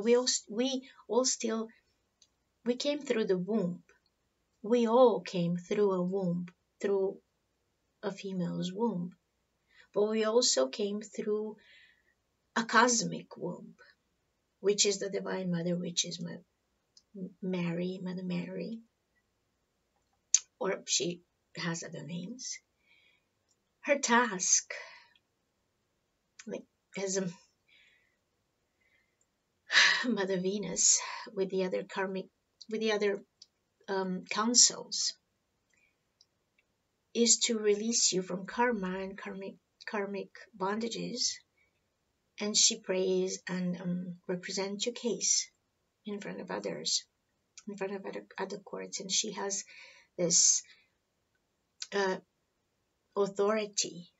we came through the womb. We all came through a womb, through a female's womb, but we also came through a cosmic womb, which is the Divine Mother, which is Mother Mary, or she has other names. Her task like as a Mother Venus with the other karmic, with the other councils, is to release you from karma and karmic bondages. And she prays and represents your case in front of others, in front of other courts, and she has this uh, authority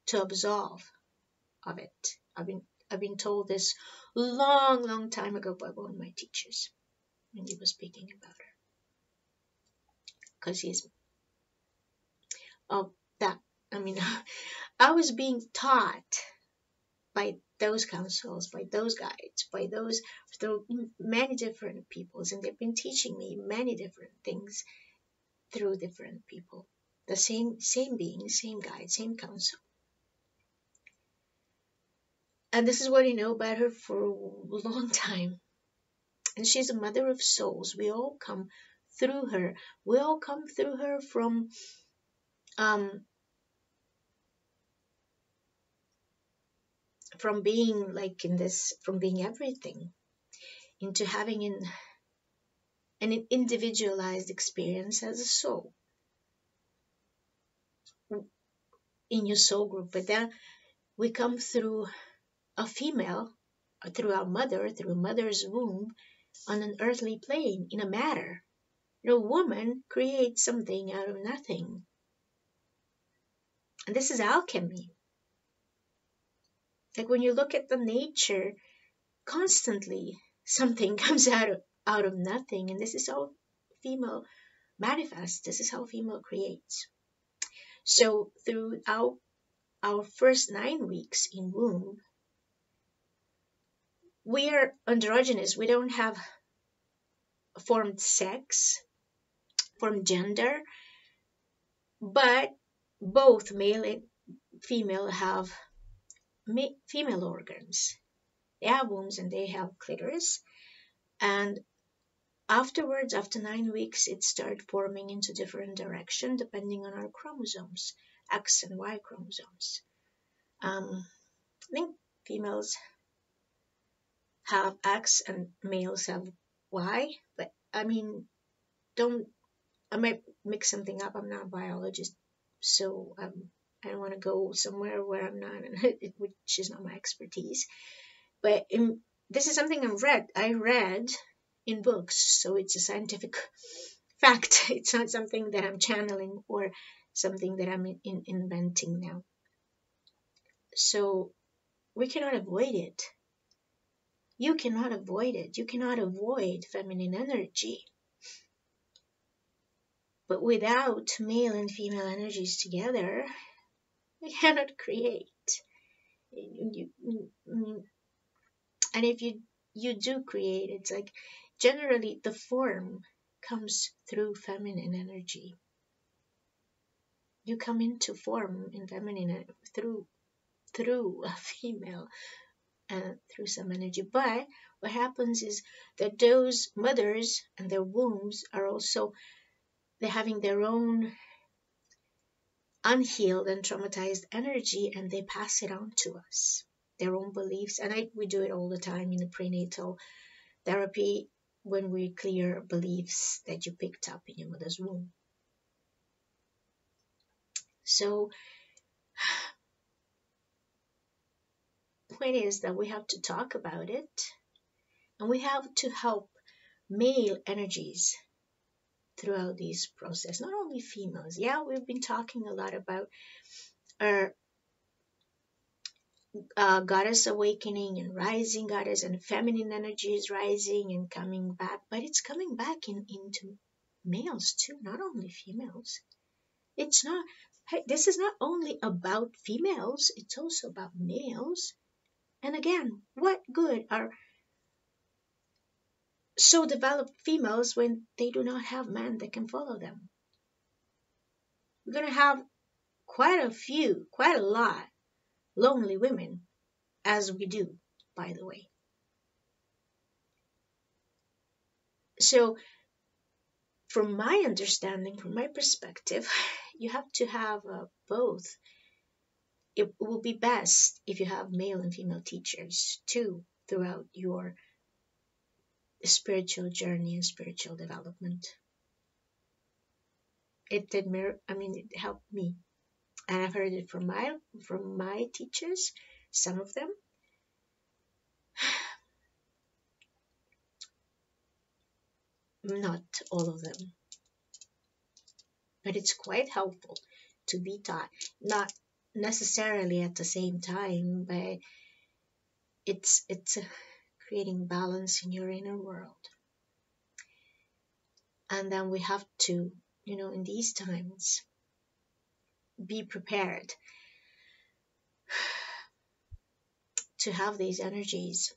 to absolve of it. I've been told this long time ago by one of my teachers when he was speaking about her, because he's of that. I mean, I was being taught by those councils, by those guides, by those through many different peoples, and they've been teaching me many different things through different people. The same being, same guide, same counsel. And this is what I know about her for a long time. And she's a mother of souls. We all come through her. We all come through her from being like in this, from being everything, into having an individualized experience as a soul in your soul group. But then we come through a female, through our mother, through mother's womb, on an earthly plane, in a matter. You know, woman creates something out of nothing. And this is alchemy. Like when you look at the nature, constantly something comes out of nothing. And this is how female manifests. This is how female creates. So throughout our first 9 weeks in womb, we are androgynous. We don't have formed sex, formed gender, but both male and female have female organs. They have wombs and they have clitoris. And afterwards, after 9 weeks, it starts forming into different direction depending on our chromosomes, X and Y chromosomes. I think females have X and males have Y, but I mean, I might mix something up. I'm not a biologist, so I don't want to go somewhere where I'm not, which is not my expertise. But this is something I read in books, so it's a scientific fact. It's not something that I'm channeling or something that I'm inventing now. So we cannot avoid it. You cannot avoid it. You cannot avoid feminine energy. But without male and female energies together, we cannot create. And if you do create, it's like generally the form comes through feminine energy. You come into form in feminine through a female, through some energy. But what happens is that those mothers and their wombs are also, they're having their own unhealed and traumatized energy, and they pass it on to us, their own beliefs. And we do it all the time in the prenatal therapy when we clear beliefs that you picked up in your mother's womb. So the point is that we have to talk about it, and we have to help male energies throughout this process, not only females. Yeah, we've been talking a lot about our goddess awakening and rising goddess and feminine energies rising and coming back, but it's coming back into males too, not only females. It's not, hey, this is not only about females, it's also about males. And again, what good are so developed females when they do not have men that can follow them? We're going to have quite a lot lonely women, as we do, by the way. So from my understanding, from my perspective, you have to have both it will be best if you have male and female teachers too throughout your spiritual journey and spiritual development. It did it helped me, and I've heard it from my teachers, some of them. Not all of them, but it's quite helpful to be taught, not necessarily at the same time, but it's creating balance in your inner world. And then we have to, in these times, be prepared to have these energies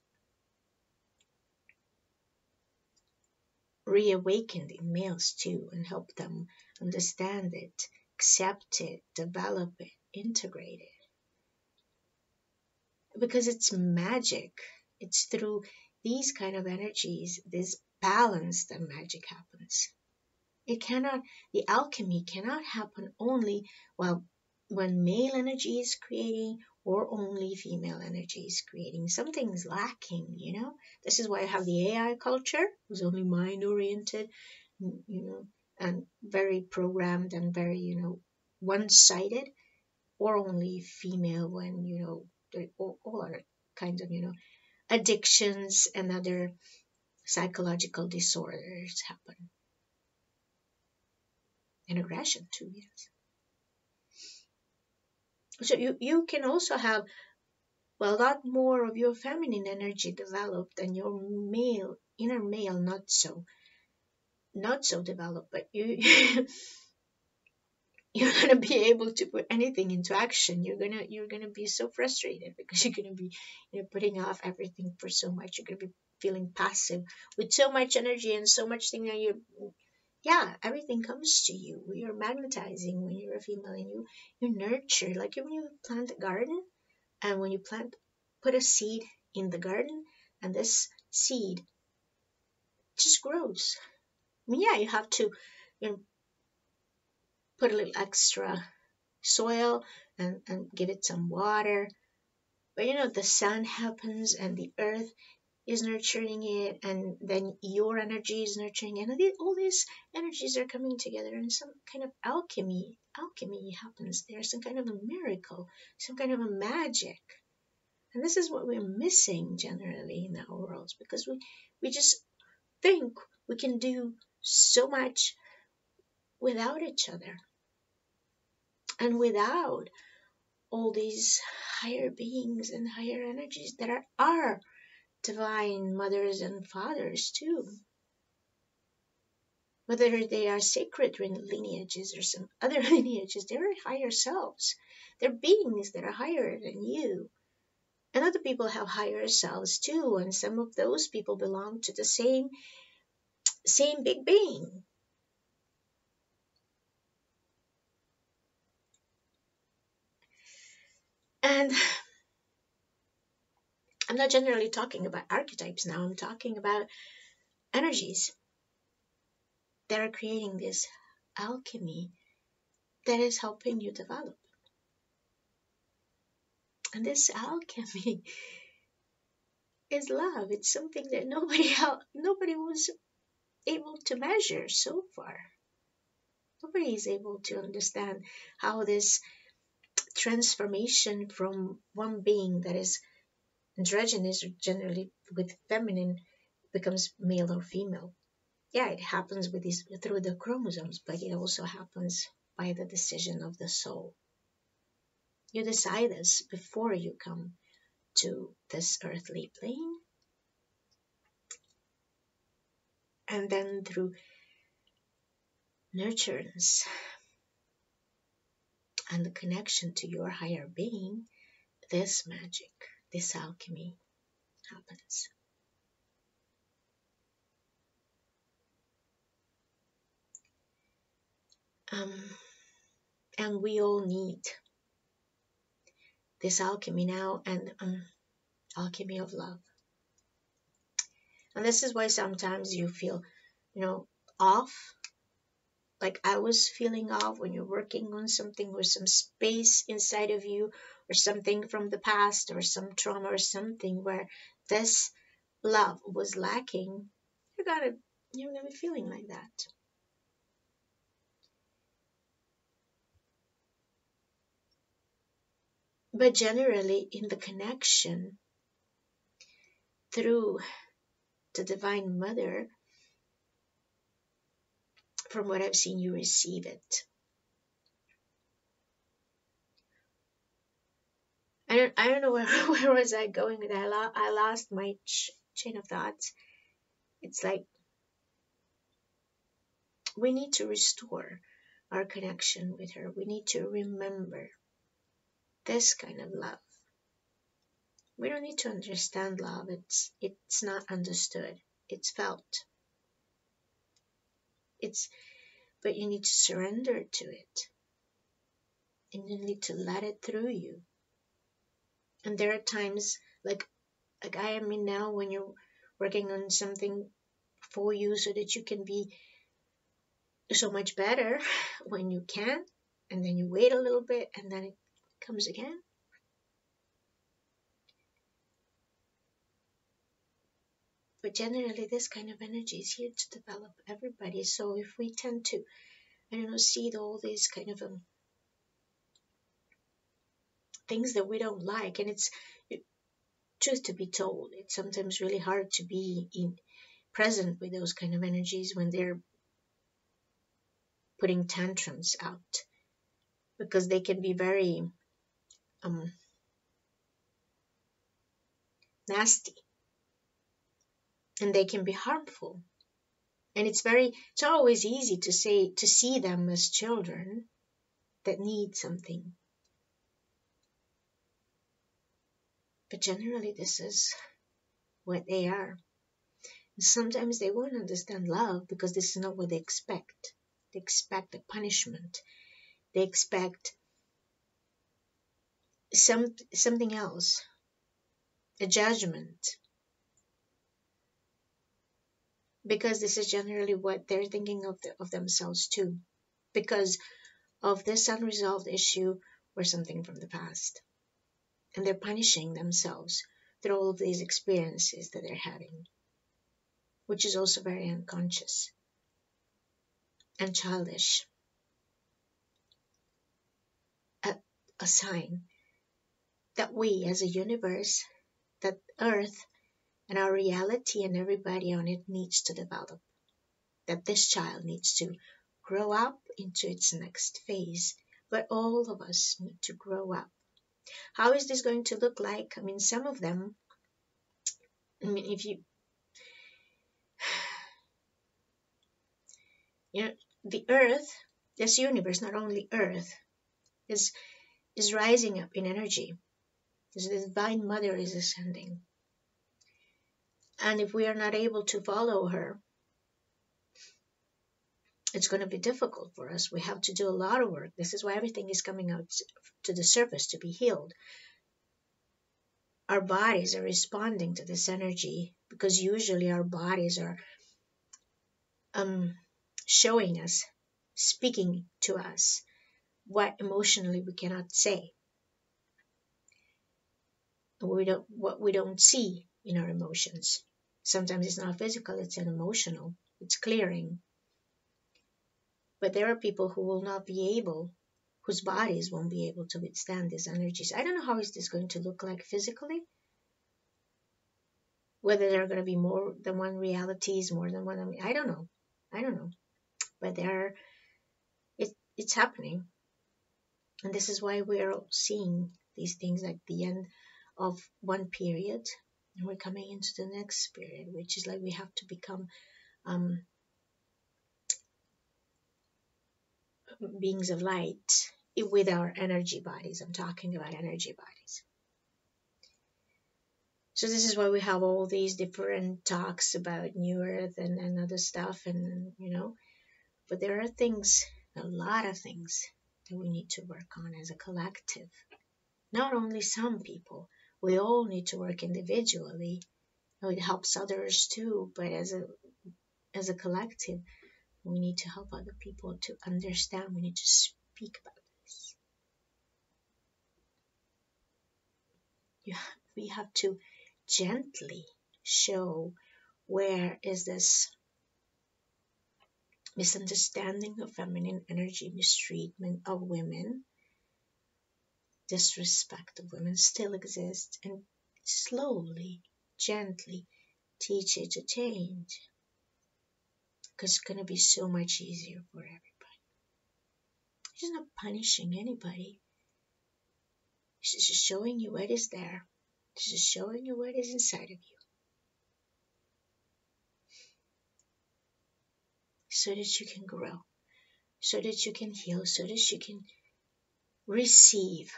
reawakened in males too, and help them understand it, accept it, develop it, integrate it. Because it's magic. It's through these kind of energies, this balance, that magic happens. The alchemy cannot happen only when male energy is creating, or only female energy is creating. Something's lacking, This is why I have the AI culture, who's only mind oriented, and very programmed and very, one-sided, or only female when, all other kinds of, addictions and other psychological disorders happen. And aggression too, yes. So you can also have a lot more of your feminine energy developed, and your inner male not so developed, but you're gonna be able to put anything into action. You're gonna be so frustrated because you're gonna be putting off everything for so much. You're gonna be feeling passive with so much energy and so much thing that everything comes to you. You're magnetizing when you're a female, and you nurture, like when you plant a garden, and when you put a seed in the garden, and this seed just grows. You have to put a little extra soil and give it some water, but the sun happens, and the earth is nurturing it, and then your energy is nurturing it, and all these energies are coming together, and some kind of alchemy happens there, some kind of a miracle, some kind of a magic. And this is what we're missing generally in our worlds, because we just think we can do so much without each other, and without all these higher beings and higher energies that are our divine mothers and fathers too. Whether they are sacred lineages or some other lineages, they're higher selves. They're beings that are higher than you. And other people have higher selves too, and some of those people belong to the same big being. And I'm not generally talking about archetypes now. I'm talking about energies that are creating this alchemy that is helping you develop. And this alchemy is love. It's something that nobody was able to measure so far. Nobody is able to understand how this transformation from one being that is androgynous, or generally with feminine, becomes male or female. It happens through the chromosomes, but it also happens by the decision of the soul. You decide this before you come to this earthly plane, and then through nurturance and the connection to your higher being, this magic, this alchemy happens. And we all need this alchemy now, and alchemy of love. And this is why sometimes you feel, off, like I was feeling of when you're working on something or some space inside of you or something from the past or some trauma or something where this love was lacking, you're gonna be feeling like that. But generally in the connection through the Divine Mother, from what I've seen, you receive it. I don't know where was I going with that. I lost my chain of thoughts. It's like we need to restore our connection with her. We need to remember this kind of love. We don't need to understand love. It's not understood. It's felt. But you need to surrender to it. And you need to let it through you. And there are times like I am in now, when you're working on something for you so that you can be so much better when you can, and then you wait a little bit and then it comes again. But generally this kind of energy is here to develop everybody. So if we tend to, I don't know, see all these kind of things that we don't like, and it's truth to be told, it's sometimes really hard to be present with those kind of energies when they're putting tantrums out, because they can be very nasty, and they can be harmful. And it's always easy to see them as children that need something. But generally this is what they are. And sometimes they won't understand love because this is not what they expect. They expect a punishment. They expect something else, a judgment. Because this is generally what they're thinking of themselves too. Because of this unresolved issue or something from the past. And they're punishing themselves through all of these experiences that they're having, which is also very unconscious and childish. A sign that we as a universe, that Earth and our reality and everybody on it needs to develop. That this child needs to grow up into its next phase. But all of us need to grow up. How is this going to look like? I mean, some of them, if you know, the Earth, this universe, not only Earth, is rising up in energy. The Divine Mother is ascending. And if we are not able to follow her, it's going to be difficult for us. We have to do a lot of work. This is why everything is coming out to the surface to be healed. Our bodies are responding to this energy because usually our bodies are showing us, speaking to us what emotionally we cannot say. What we don't see in our emotions. Sometimes it's not physical, it's an emotional. It's clearing. But there are people who will not be able, whose bodies won't be able to withstand these energies. I don't know how is this going to look like physically. Whether there are going to be more than one realities, more than one. I don't know. But it's happening. And this is why we're seeing these things at the end of one period. And we're coming into the next period, which is like we have to become beings of light with our energy bodies. I'm talking about energy bodies. So this is why we have all these different talks about New Earth and other stuff, and but there are things, a lot of things that we need to work on as a collective. Not only some people, we all need to work individually. It helps others too, but as a collective, We need to help other people to understand. We need to speak about this. We have to gently show where is this misunderstanding of feminine energy, mistreatment of women, disrespect of women still exists, and slowly, gently teach it to change. Because it's going to be so much easier for everybody. She's not punishing anybody. She's just showing you what is there. She's just showing you what is inside of you. So that you can grow. So that you can heal. So that you can receive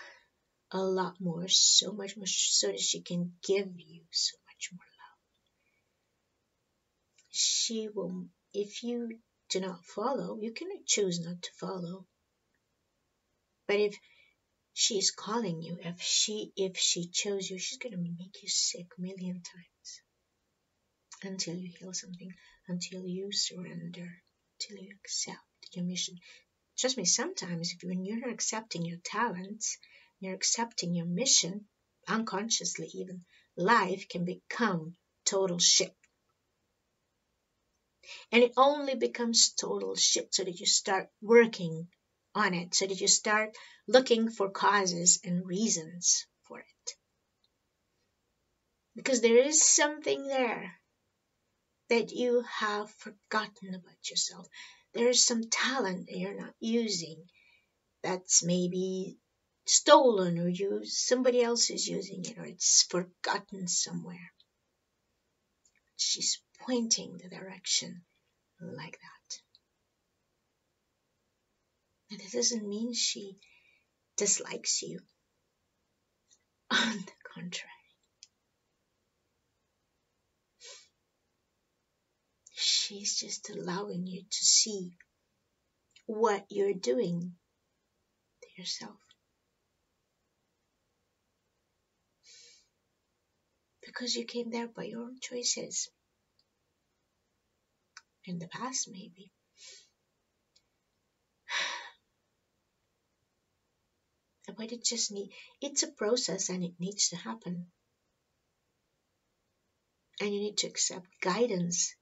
a lot more. So much more. So that she can give you so much more love. She will, if you do not follow, you can choose not to follow. But if she's calling you, if she chose you, she's gonna make you sick a million times until you heal something, until you surrender, until you accept your mission. Trust me, sometimes when you're not accepting your talents, you're accepting your mission, unconsciously even, life can become total shit. And it only becomes total shit so that you start working on it, so that you start looking for causes and reasons for it. Because there is something there that you have forgotten about yourself. There is some talent that you're not using that's maybe stolen, or somebody else is using it, or it's forgotten somewhere. She's pointing the direction like that. And it doesn't mean she dislikes you. On the contrary. She's just allowing you to see what you're doing to yourself. Because you came there by your own choices. In the past, maybe. But it's a process, and it needs to happen. And you need to accept guidance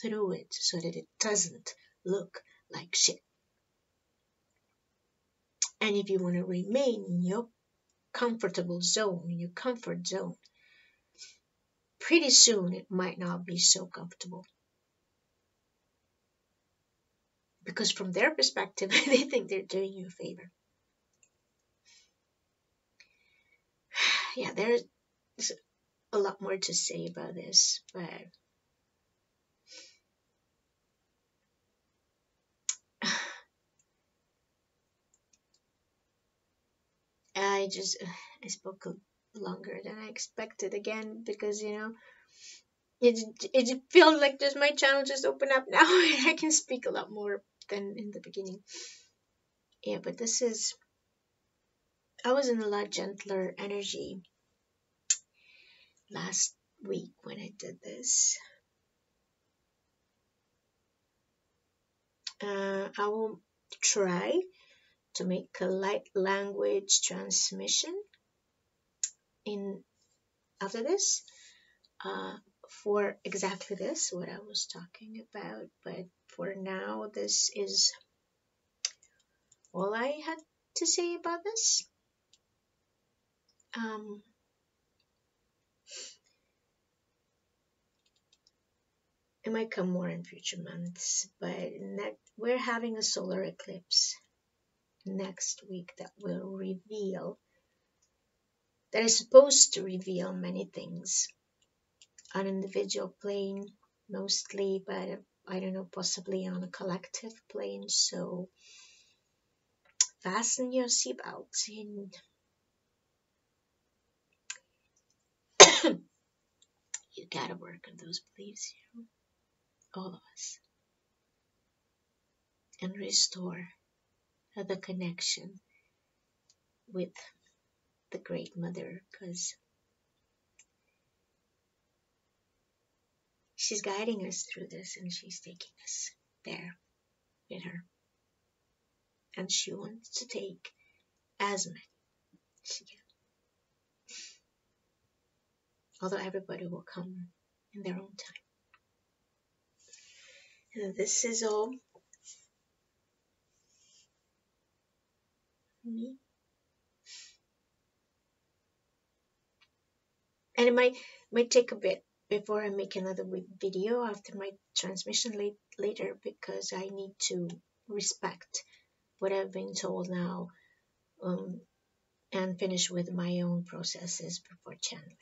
through it so that it doesn't look like shit. And if you want to remain in your comfortable zone, in your comfort zone, pretty soon it might not be so comfortable. Because from their perspective, they think they're doing you a favor. Yeah, there's a lot more to say about this, but I spoke longer than I expected again, because it feels like just my channel just opened up now and I can speak a lot more than in the beginning. Yeah, but I was in a lot gentler energy last week when I did this. I will try to make a light language transmission in after this for exactly this, what I was talking about. But for now, this is all I had to say about this. It might come more in future months, but we're having a solar eclipse next week that is supposed to reveal many things on an individual plane mostly, but I don't know, possibly on a collective plane. So fasten your seatbelts and you gotta work on those beliefs, all of us, and restore the connection with the Great Mother, because she's guiding us through this and she's taking us there. with her, and she wants to take as many as she can. Although everybody will come in their own time. And this is all me. And it might take a bit before I make another video after my transmission later, because I need to respect what I've been told now, and finish with my own processes before channeling.